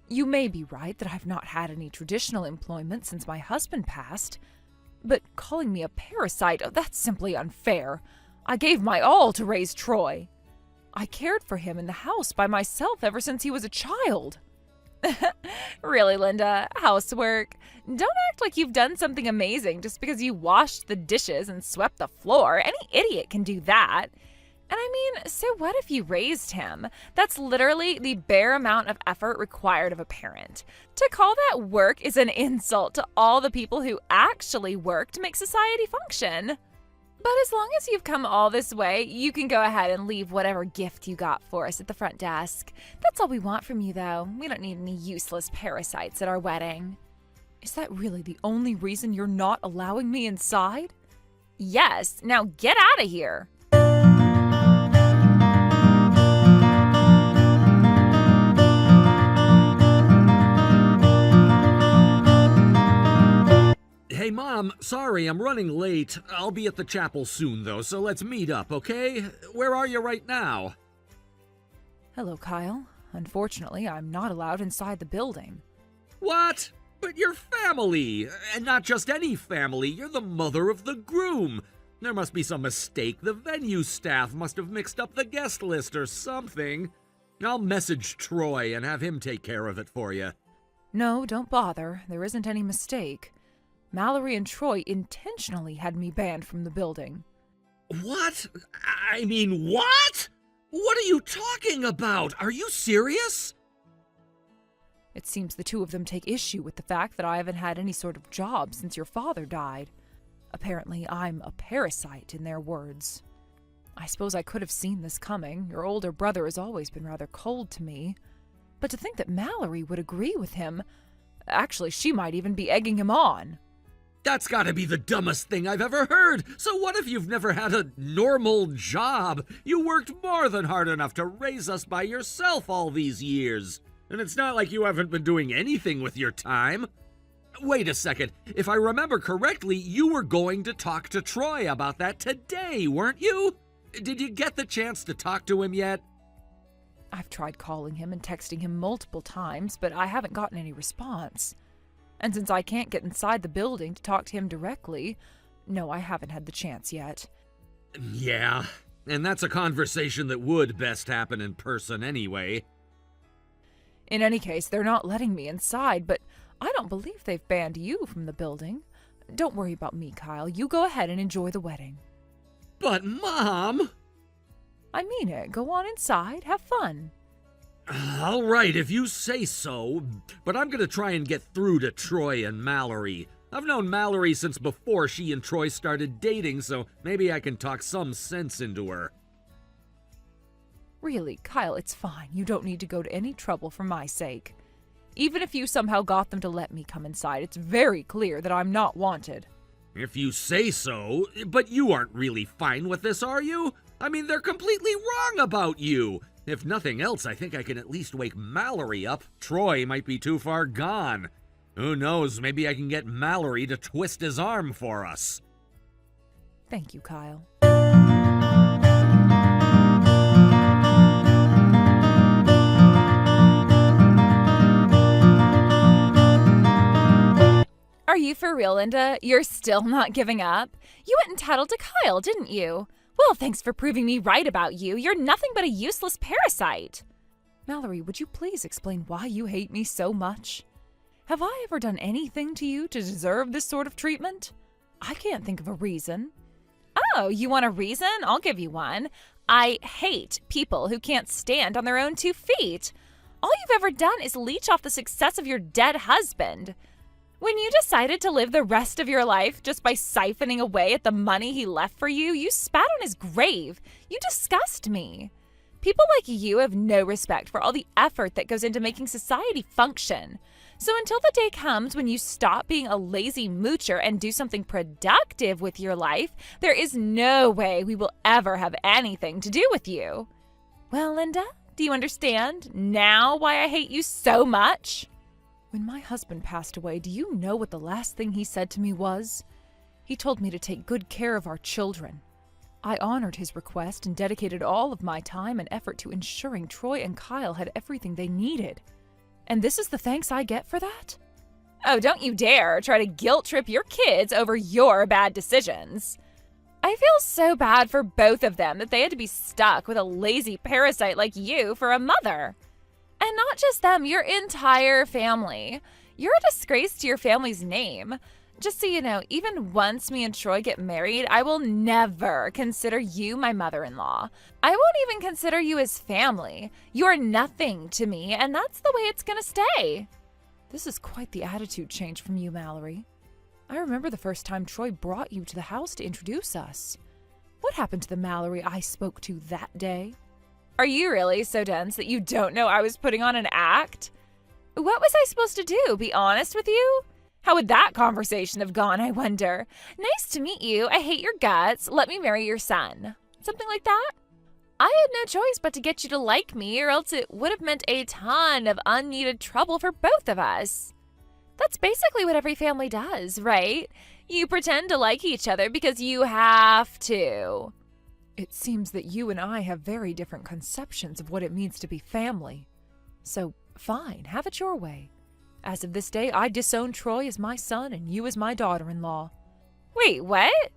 You may be right that I've not had any traditional employment since my husband passed, but calling me a parasite, that's simply unfair. I gave my all to raise Troy. I cared for him in the house by myself ever since he was a child. Really, Linda? Housework? Don't act like you've done something amazing just because you washed the dishes and swept the floor. Any idiot can do that. And I mean, so what if you raised him? That's literally the bare amount of effort required of a parent. To call that work is an insult to all the people who actually work to make society function. But as long as you've come all this way, you can go ahead and leave whatever gift you got for us at the front desk. That's all we want from you, though. We don't need any useless parasites at our wedding. Is that really the only reason you're not allowing me inside? Yes. Now get out of here. Hey, Mom, sorry, I'm running late. I'll be at the chapel soon, though, so let's meet up, okay? Where are you right now? Hello, Kyle. Unfortunately, I'm not allowed inside the building. What? But you're family, and not just any family. You're the mother of the groom. There must be some mistake. The venue staff must have mixed up the guest list or something. I'll message Troy and have him take care of it for you. No, don't bother. There isn't any mistake. Mallory and Troy intentionally had me banned from the building. What? I mean, what? What are you talking about? Are you serious? It seems the two of them take issue with the fact that I haven't had any sort of job since your father died. Apparently, I'm a parasite, in their words. I suppose I could have seen this coming. Your older brother has always been rather cold to me. But to think that Mallory would agree with him... Actually, she might even be egging him on. That's gotta be the dumbest thing I've ever heard. So what if you've never had a normal job? You worked more than hard enough to raise us by yourself all these years. And it's not like you haven't been doing anything with your time. Wait a second. If I remember correctly, you were going to talk to Troy about that today, weren't you? Did you get the chance to talk to him yet? I've tried calling him and texting him multiple times, but I haven't gotten any response. And since I can't get inside the building to talk to him directly, no, I haven't had the chance yet. Yeah, and that's a conversation that would best happen in person anyway. In any case, they're not letting me inside, but I don't believe they've banned you from the building. Don't worry about me, Kyle. You go ahead and enjoy the wedding. But, Mom! I mean it. Go on inside. Have fun. All right, if you say so, but I'm gonna try and get through to Troy and Mallory. I've known Mallory since before she and Troy started dating, so maybe I can talk some sense into her. Really, Kyle, it's fine. You don't need to go to any trouble for my sake. Even if you somehow got them to let me come inside, it's very clear that I'm not wanted. If you say so, but you aren't really fine with this, are you? I mean, they're completely wrong about you. If nothing else, I think I can at least wake Mallory up. Troy might be too far gone. Who knows, maybe I can get Mallory to twist his arm for us. Thank you, Kyle. Are you for real, Linda? You're still not giving up? You went entitled to Kyle, didn't you? Well, thanks for proving me right about you. You're nothing but a useless parasite. Mallory, would you please explain why you hate me so much? Have I ever done anything to you to deserve this sort of treatment? I can't think of a reason. Oh, you want a reason? I'll give you one. I hate people who can't stand on their own 2 feet. All you've ever done is leech off the success of your dead husband. When you decided to live the rest of your life just by siphoning away at the money he left for you, you spat on his grave. You disgust me. People like you have no respect for all the effort that goes into making society function. So until the day comes when you stop being a lazy moocher and do something productive with your life, there is no way we will ever have anything to do with you. Well, Linda, do you understand now why I hate you so much? When my husband passed away, do you know what the last thing he said to me was? He told me to take good care of our children. I honored his request and dedicated all of my time and effort to ensuring Troy and Kyle had everything they needed. And this is the thanks I get for that? Oh, don't you dare try to guilt trip your kids over your bad decisions. I feel so bad for both of them that they had to be stuck with a lazy parasite like you for a mother. And not just them, your entire family. You're a disgrace to your family's name. Just so you know, even once me and Troy get married, I will never consider you my mother-in-law. I won't even consider you as family. You're nothing to me, and that's the way it's gonna stay. This is quite the attitude change from you, Mallory. I remember the first time Troy brought you to the house to introduce us. What happened to the Mallory I spoke to that day? Are you really so dense that you don't know I was putting on an act? What was I supposed to do, be honest with you? How would that conversation have gone, I wonder? Nice to meet you, I hate your guts, let me marry your son. Something like that? I had no choice but to get you to like me, or else it would have meant a ton of unneeded trouble for both of us. That's basically what every family does, right? You pretend to like each other because you have to. It seems that you and I have very different conceptions of what it means to be family. So, fine, have it your way. As of this day, I disown Troy as my son and you as my daughter-in-law. Wait, what?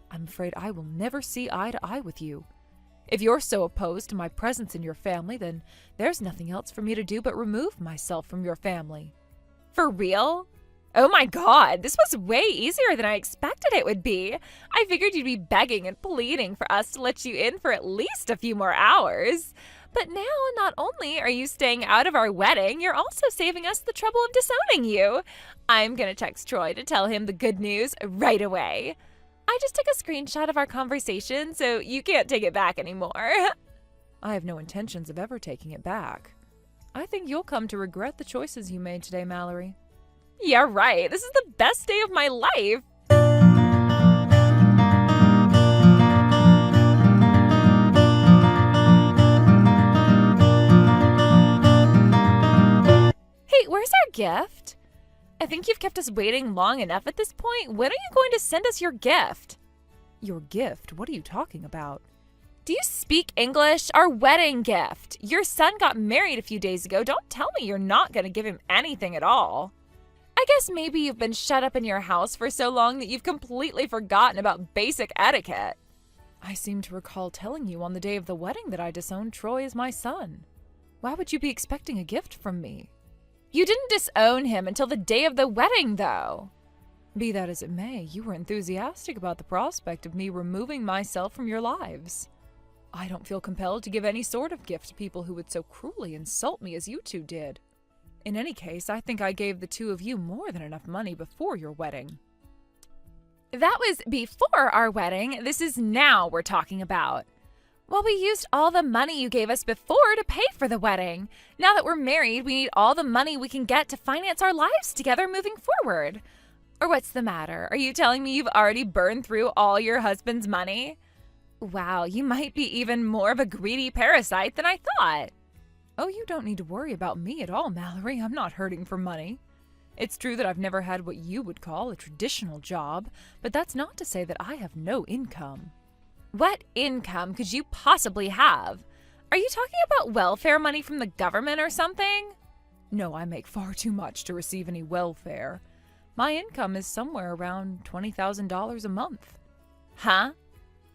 I'm afraid I will never see eye to eye with you. If you're so opposed to my presence in your family, then there's nothing else for me to do but remove myself from your family. For real? Oh my god, this was way easier than I expected it would be. I figured you'd be begging and pleading for us to let you in for at least a few more hours. But now, not only are you staying out of our wedding, you're also saving us the trouble of disowning you. I'm gonna text Troy to tell him the good news right away. I just took a screenshot of our conversation, so you can't take it back anymore. I have no intentions of ever taking it back. I think you'll come to regret the choices you made today, Mallory. Yeah, right. This is the best day of my life. Hey, where's our gift? I think you've kept us waiting long enough at this point. When are you going to send us your gift? Your gift? What are you talking about? Do you speak English? Our wedding gift. Your son got married a few days ago. Don't tell me you're not going to give him anything at all. I guess maybe you've been shut up in your house for so long that you've completely forgotten about basic etiquette. I seem to recall telling you on the day of the wedding that I disowned Troy as my son. Why would you be expecting a gift from me? You didn't disown him until the day of the wedding, though. Be that as it may, you were enthusiastic about the prospect of me removing myself from your lives. I don't feel compelled to give any sort of gift to people who would so cruelly insult me as you two did. In any case, I think I gave the two of you more than enough money before your wedding. That was before our wedding. This is now we're talking about. Well, we used all the money you gave us before to pay for the wedding. Now that we're married, we need all the money we can get to finance our lives together moving forward. Or what's the matter? Are you telling me you've already burned through all your husband's money? Wow, you might be even more of a greedy parasite than I thought. Oh, you don't need to worry about me at all, Mallory. I'm not hurting for money. It's true that I've never had what you would call a traditional job, but that's not to say that I have no income. What income could you possibly have? Are you talking about welfare money from the government or something? No, I make far too much to receive any welfare. My income is somewhere around $20,000 a month. Huh?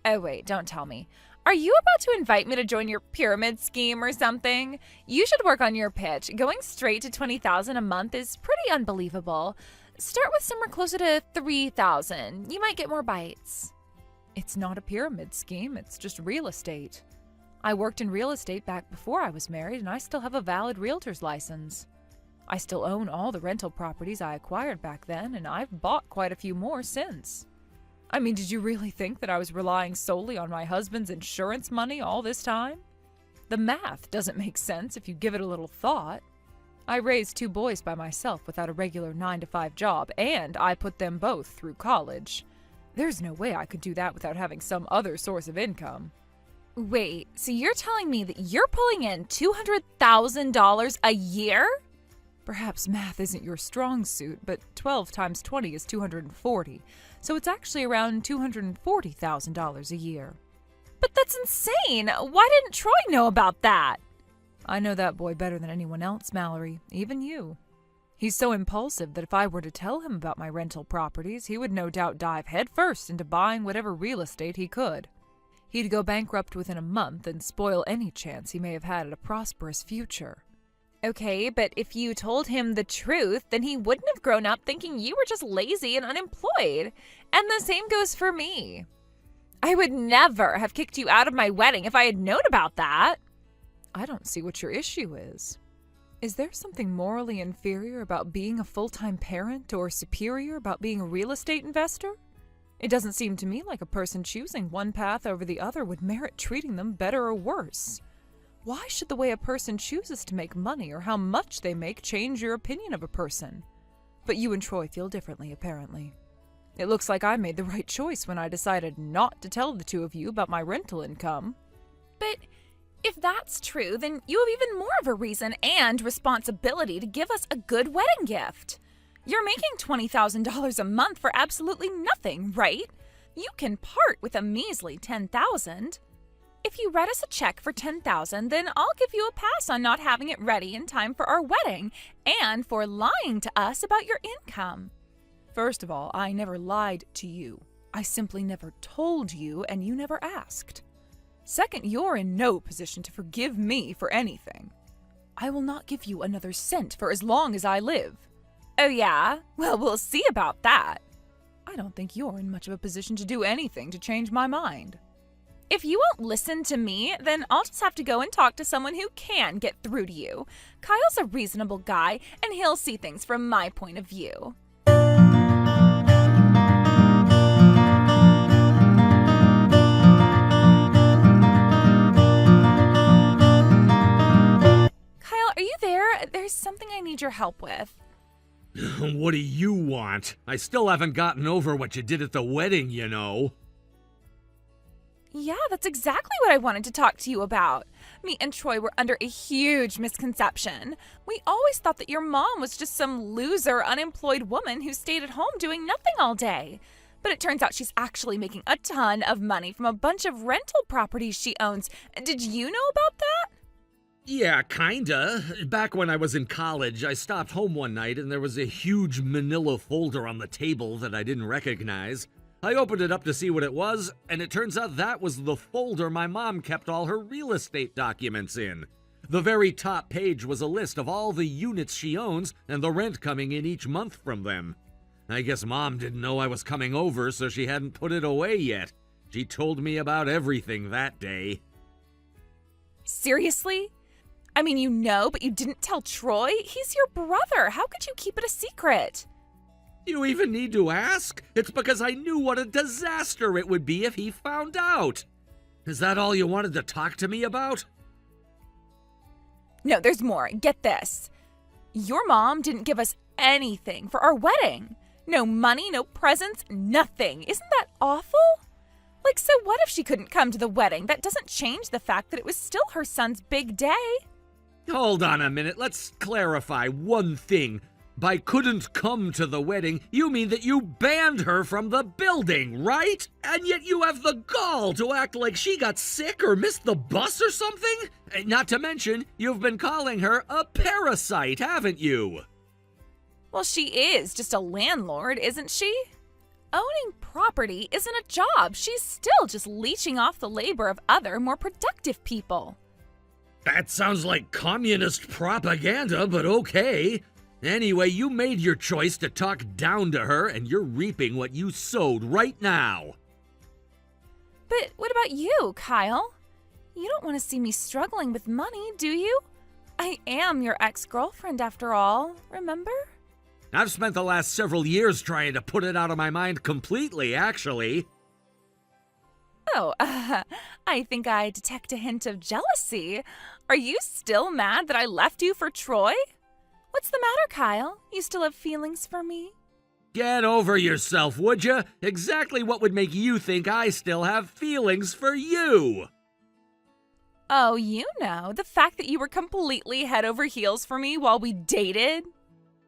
Oh wait, don't tell me. Are you about to invite me to join your pyramid scheme or something? You should work on your pitch. Going straight to $20,000 a month is pretty unbelievable. Start with somewhere closer to $3,000. You might get more bites. It's not a pyramid scheme, it's just real estate. I worked in real estate back before I was married, and I still have a valid realtor's license. I still own all the rental properties I acquired back then, and I've bought quite a few more since. I mean, did you really think that I was relying solely on my husband's insurance money all this time? The math doesn't make sense if you give it a little thought. I raised 2 boys by myself without a regular 9-to-5 job, and I put them both through college. There's no way I could do that without having some other source of income. Wait, so you're telling me that you're pulling in $200,000 a year? Perhaps math isn't your strong suit, but 12 times 20 is 240, so it's actually around $240,000 a year. But that's insane! Why didn't Troy know about that? I know that boy better than anyone else, Mallory, even you. He's so impulsive that if I were to tell him about my rental properties, he would no doubt dive headfirst into buying whatever real estate he could. He'd go bankrupt within a month and spoil any chance he may have had at a prosperous future. Okay, but if you told him the truth, then he wouldn't have grown up thinking you were just lazy and unemployed. And the same goes for me. I would never have kicked you out of my wedding if I had known about that. I don't see what your issue is. Is there something morally inferior about being a full-time parent or superior about being a real estate investor? It doesn't seem to me like a person choosing one path over the other would merit treating them better or worse. Why should the way a person chooses to make money or how much they make change your opinion of a person? But you and Troy feel differently, apparently. It looks like I made the right choice when I decided not to tell the two of you about my rental income. But if that's true, then you have even more of a reason and responsibility to give us a good wedding gift. You're making $20,000 a month for absolutely nothing, right? You can part with a measly $10,000. If you write us a check for $10,000, then I'll give you a pass on not having it ready in time for our wedding and for lying to us about your income. First of all, I never lied to you. I simply never told you, and you never asked. Second, you're in no position to forgive me for anything. I will not give you another cent for as long as I live. Oh yeah? Well, we'll see about that. I don't think you're in much of a position to do anything to change my mind. if you won't listen to me, then I'll just have to go and talk to someone who can get through to you. Kyle's a reasonable guy, and he'll see things from my point of view. Kyle, are you there? There's something I need your help with. What do you want? I still haven't gotten over what you did at the wedding, you know. Yeah, that's exactly what I wanted to talk to you about. Me and Troy were under a huge misconception. We always thought that your mom was just some loser, unemployed woman who stayed at home doing nothing all day. But it turns out she's actually making a ton of money from a bunch of rental properties she owns. Did you know about that? Yeah, kinda. Back when I was in college, I stopped home one night and there was a huge manila folder on the table that I didn't recognize. I opened it up to see what it was, and it turns out that was the folder my mom kept all her real estate documents in. The very top page was a list of all the units she owns and the rent coming in each month from them. I guess Mom didn't know I was coming over, so she hadn't put it away yet. She told me about everything that day. Seriously? I mean, you know, but you didn't tell Troy? He's your brother. How could you keep it a secret? You even need to ask? It's because I knew what a disaster it would be if he found out. Is that all you wanted to talk to me about? No, there's more. Get this. Your mom didn't give us anything for our wedding. No money, no presents, nothing. Isn't that awful? Like, so what if she couldn't come to the wedding? That doesn't change the fact that it was still her son's big day. Hold on a minute. Let's clarify one thing. By couldn't come to the wedding, you mean that you banned her from the building, right? And yet you have the gall to act like she got sick or missed the bus or something? Not to mention, you've been calling her a parasite, haven't you? Well, she is just a landlord, isn't she? Owning property isn't a job. She's still just leeching off the labor of other, more productive people. That sounds like communist propaganda, but okay. Anyway, you made your choice to talk down to her, and you're reaping what you sowed right now. But what about you, Kyle? You don't want to see me struggling with money, do you? I am your ex-girlfriend after all, remember? I've spent the last several years trying to put it out of my mind completely, actually. Oh, I think I detect a hint of jealousy. Are you still mad that I left you for Troy? What's the matter, Kyle? You still have feelings for me? Get over yourself, would you? Exactly what would make you think I still have feelings for you? Oh, you know, the fact that you were completely head over heels for me while we dated?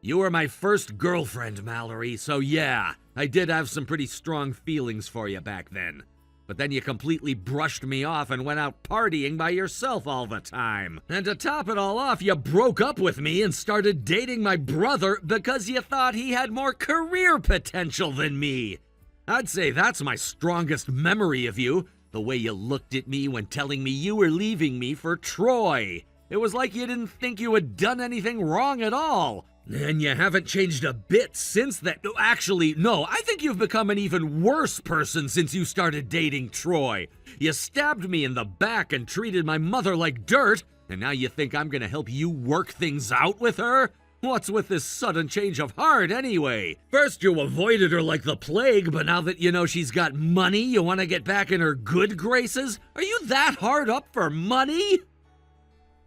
You were my first girlfriend, Mallory, so yeah, I did have some pretty strong feelings for you back then. But then you completely brushed me off and went out partying by yourself all the time. And to top it all off, you broke up with me and started dating my brother because you thought he had more career potential than me. I'd say that's my strongest memory of you, the way you looked at me when telling me you were leaving me for Troy. It was like you didn't think you had done anything wrong at all. And you haven't changed a bit since then. Actually, no, I think you've become an even worse person since you started dating Troy. You stabbed me in the back and treated my mother like dirt, and now you think I'm gonna help you work things out with her? What's with this sudden change of heart anyway? First you avoided her like the plague, but now that you know she's got money, you want to get back in her good graces? Are you that hard up for money?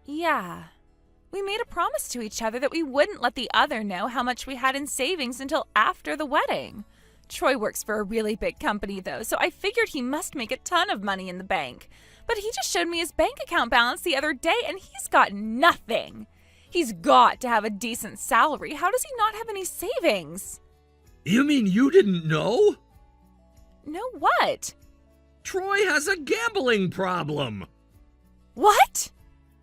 Yeah. We made a promise to each other that we wouldn't let the other know how much we had in savings until after the wedding. Troy works for a really big company, though, so I figured he must make a ton of money in the bank. But he just showed me his bank account balance the other day, and he's got nothing. He's got to have a decent salary. How does he not have any savings? You mean you didn't know? No what? Troy has a gambling problem. What?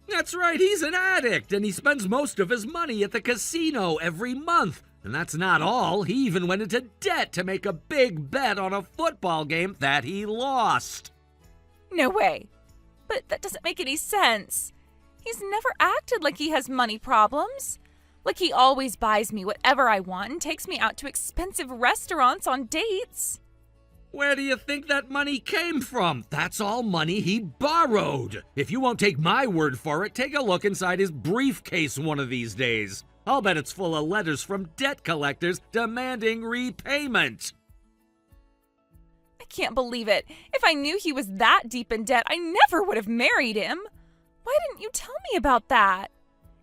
That's right, he's an addict, and he spends most of his money at the casino every month. And that's not all. He even went into debt to make a big bet on a football game that he lost. No way. But that doesn't make any sense. He's never acted like he has money problems. Like he always buys me whatever I want and takes me out to expensive restaurants on dates. Where do you think that money came from? That's all money he borrowed. If you won't take my word for it, take a look inside his briefcase one of these days. I'll bet it's full of letters from debt collectors demanding repayment. I can't believe it. If I knew he was that deep in debt, I never would have married him. Why didn't you tell me about that?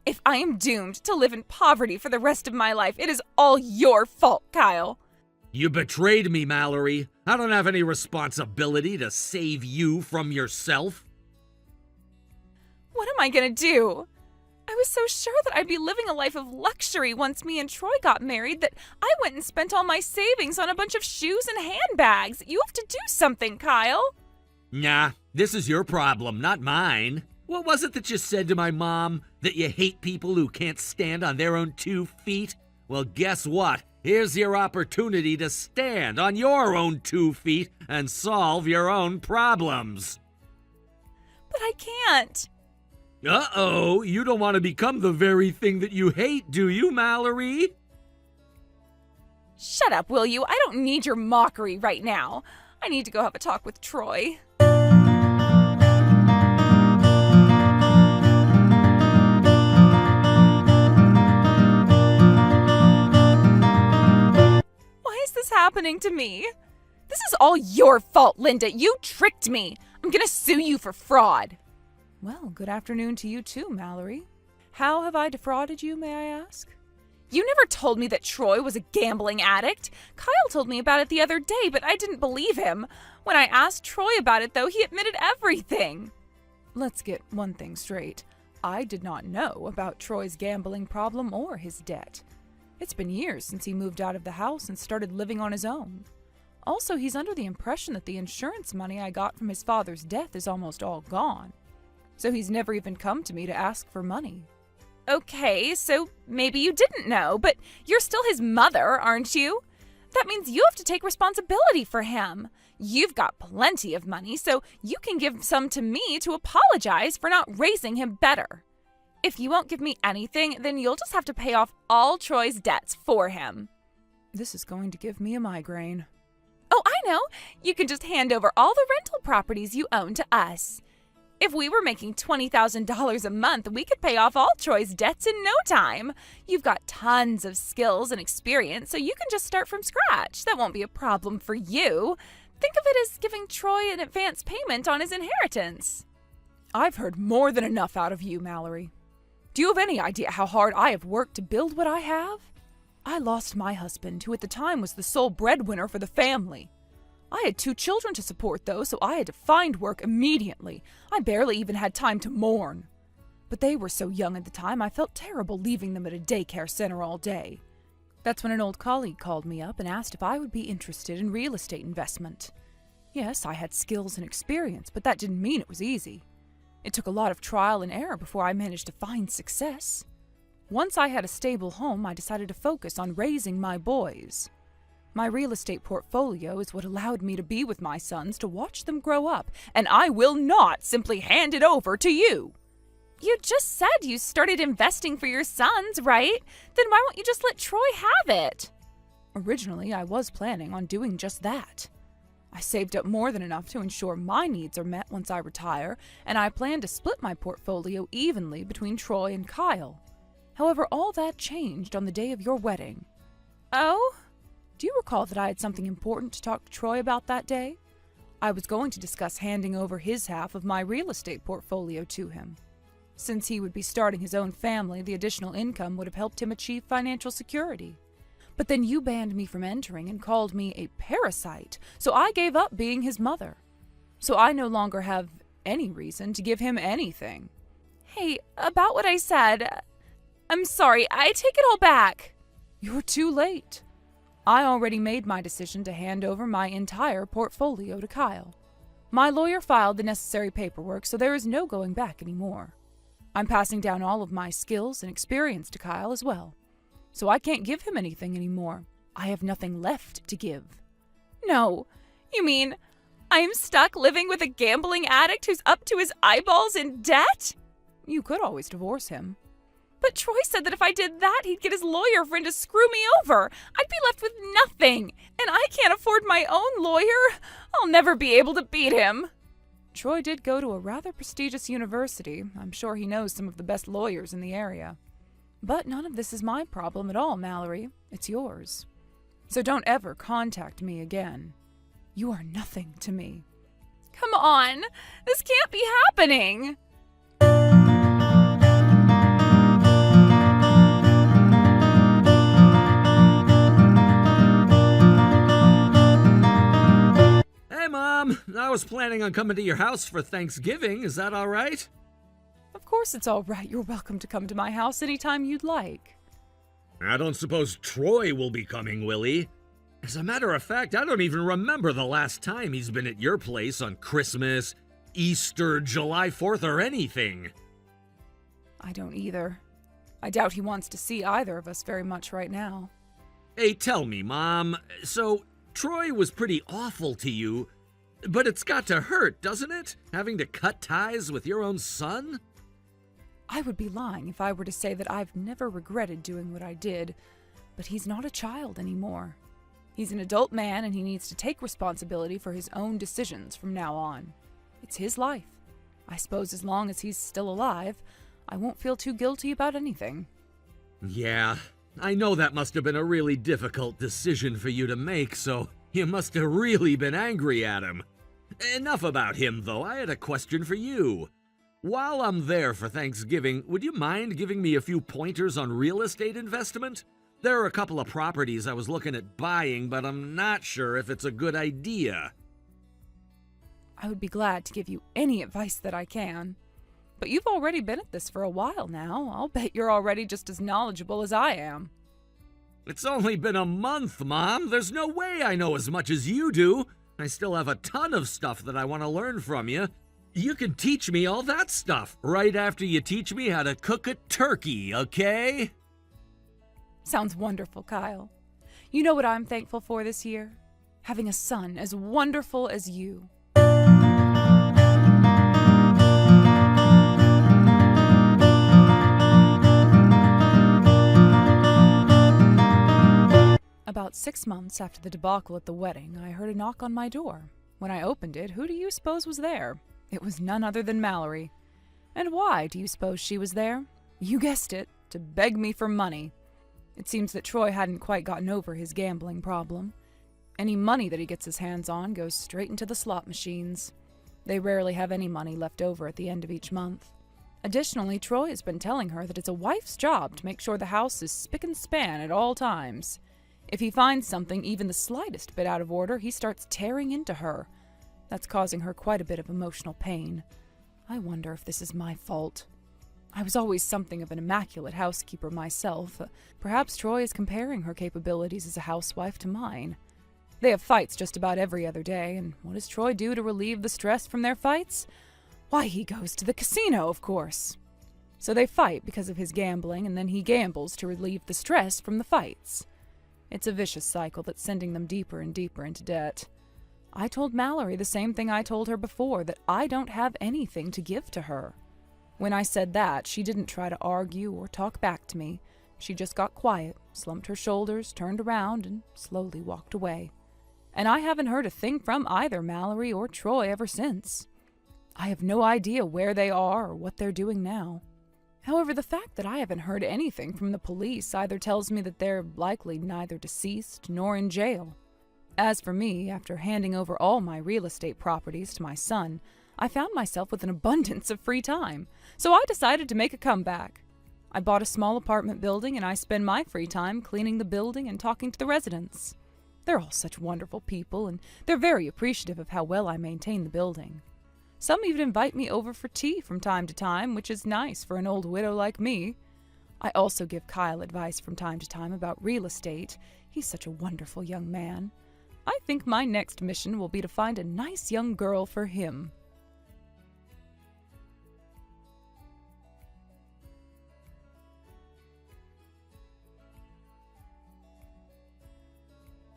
If I am doomed to live in poverty for the rest of my life, it is all your fault, Kyle. You betrayed me, Mallory. I don't have any responsibility to save you from yourself. What am I gonna do? I was so sure that I'd be living a life of luxury once me and Troy got married that I went and spent all my savings on a bunch of shoes and handbags. You have to do something, Kyle. Nah, this is your problem, not mine. What was it that you said to my mom? That you hate people who can't stand on their own 2 feet? Well, guess what? Here's your opportunity to stand on your own 2 feet and solve your own problems. But I can't. Uh-oh, you don't want to become the very thing that you hate, do you, Mallory? Shut up, will you? I don't need your mockery right now. I need to go have a talk with Troy. Why is this happening to me? This is all your fault, Linda. You tricked me. I'm gonna sue you for fraud. Well, good afternoon to you too, Mallory. How have I defrauded you, may I ask? You never told me that Troy was a gambling addict. Kyle told me about it the other day, but I didn't believe him. When I asked Troy about it, though, he admitted everything. Let's get one thing straight. I did not know about Troy's gambling problem or his debt. It's been years since he moved out of the house and started living on his own. Also, he's under the impression that the insurance money I got from his father's death is almost all gone. So he's never even come to me to ask for money. Okay, so maybe you didn't know, but you're still his mother, aren't you? That means you have to take responsibility for him. You've got plenty of money, so you can give some to me to apologize for not raising him better. If you won't give me anything, then you'll just have to pay off all Troy's debts for him. This is going to give me a migraine. Oh, I know. You can just hand over all the rental properties you own to us. If we were making $20,000 a month, we could pay off all Troy's debts in no time. You've got tons of skills and experience, so you can just start from scratch. That won't be a problem for you. Think of it as giving Troy an advance payment on his inheritance. I've heard more than enough out of you, Mallory. Do you have any idea how hard I have worked to build what I have? I lost my husband, who at the time was the sole breadwinner for the family. I had 2 children to support, though, so I had to find work immediately. I barely even had time to mourn. But they were so young at the time, I felt terrible leaving them at a daycare center all day. That's when an old colleague called me up and asked if I would be interested in real estate investment. Yes, I had skills and experience, but that didn't mean it was easy. It took a lot of trial and error before I managed to find success. Once I had a stable home, I decided to focus on raising my boys. My real estate portfolio is what allowed me to be with my sons to watch them grow up, and I will not simply hand it over to you. You just said you started investing for your sons, right? Then why won't you just let Troy have it? Originally, I was planning on doing just that. I saved up more than enough to ensure my needs are met once I retire, and I plan to split my portfolio evenly between Troy and Kyle. However, all that changed on the day of your wedding. Oh? Do you recall that I had something important to talk to Troy about that day? I was going to discuss handing over his half of my real estate portfolio to him. Since he would be starting his own family, the additional income would have helped him achieve financial security. But then you banned me from entering and called me a parasite, so I gave up being his mother. So I no longer have any reason to give him anything. Hey, about what I said, I'm sorry, I take it all back. You're too late. I already made my decision to hand over my entire portfolio to Kyle. My lawyer filed the necessary paperwork, so there is no going back anymore. I'm passing down all of my skills and experience to Kyle as well. So I can't give him anything anymore. I have nothing left to give. No, you mean I'm stuck living with a gambling addict who's up to his eyeballs in debt? You could always divorce him. But Troy said that if I did that, he'd get his lawyer friend to screw me over. I'd be left with nothing, and I can't afford my own lawyer. I'll never be able to beat him. Troy did go to a rather prestigious university. I'm sure he knows some of the best lawyers in the area. But none of this is my problem at all, Mallory. It's yours. So don't ever contact me again. You are nothing to me. Come on, this can't be happening. Hey, Mom. I was planning on coming to your house for Thanksgiving. Is that all right? Of course it's all right. You're welcome to come to my house anytime you'd like. I don't suppose Troy will be coming, will he? As a matter of fact, I don't even remember the last time he's been at your place on Christmas, Easter, July 4th, or anything. I don't either. I doubt he wants to see either of us very much right now. Hey, tell me, Mom. So, Troy was pretty awful to you, but it's got to hurt, doesn't it? Having to cut ties with your own son? I would be lying if I were to say that I've never regretted doing what I did, but he's not a child anymore. He's an adult man and he needs to take responsibility for his own decisions from now on. It's his life. I suppose as long as he's still alive, I won't feel too guilty about anything. Yeah, I know that must have been a really difficult decision for you to make, so you must have really been angry at him. Enough about him, though. I had a question for you. While I'm there for Thanksgiving, would you mind giving me a few pointers on real estate investment? There are a couple of properties I was looking at buying, but I'm not sure if it's a good idea. I would be glad to give you any advice that I can. But you've already been at this for a while now. I'll bet you're already just as knowledgeable as I am. It's only been a month, Mom. There's no way I know as much as you do. I still have a ton of stuff that I want to learn from you. You can teach me all that stuff right after you teach me how to cook a turkey, okay? Sounds wonderful, Kyle. You know what I'm thankful for this year? Having a son as wonderful as you. About 6 months after the debacle at the wedding, I heard a knock on my door. When I opened it, who do you suppose was there? It was none other than Mallory. And why do you suppose she was there? You guessed it, to beg me for money. It seems that Troy hadn't quite gotten over his gambling problem. Any money that he gets his hands on goes straight into the slot machines. They rarely have any money left over at the end of each month. Additionally, Troy has been telling her that it's a wife's job to make sure the house is spick and span at all times. If he finds something even the slightest bit out of order, he starts tearing into her. That's causing her quite a bit of emotional pain. I wonder if this is my fault. I was always something of an immaculate housekeeper myself. Perhaps Troy is comparing her capabilities as a housewife to mine. They have fights just about every other day, and what does Troy do to relieve the stress from their fights? Why, he goes to the casino, of course. So they fight because of his gambling, and then he gambles to relieve the stress from the fights. It's a vicious cycle that's sending them deeper and deeper into debt. I told Mallory the same thing I told her before, that I don't have anything to give to her. When I said that, she didn't try to argue or talk back to me. She just got quiet, slumped her shoulders, turned around, and slowly walked away. And I haven't heard a thing from either Mallory or Troy ever since. I have no idea where they are or what they're doing now. However, the fact that I haven't heard anything from the police either tells me that they're likely neither deceased nor in jail. As for me, after handing over all my real estate properties to my son, I found myself with an abundance of free time, so I decided to make a comeback. I bought a small apartment building and I spend my free time cleaning the building and talking to the residents. They're all such wonderful people, and they're very appreciative of how well I maintain the building. Some even invite me over for tea from time to time, which is nice for an old widow like me. I also give Kyle advice from time to time about real estate. He's such a wonderful young man. I think my next mission will be to find a nice young girl for him.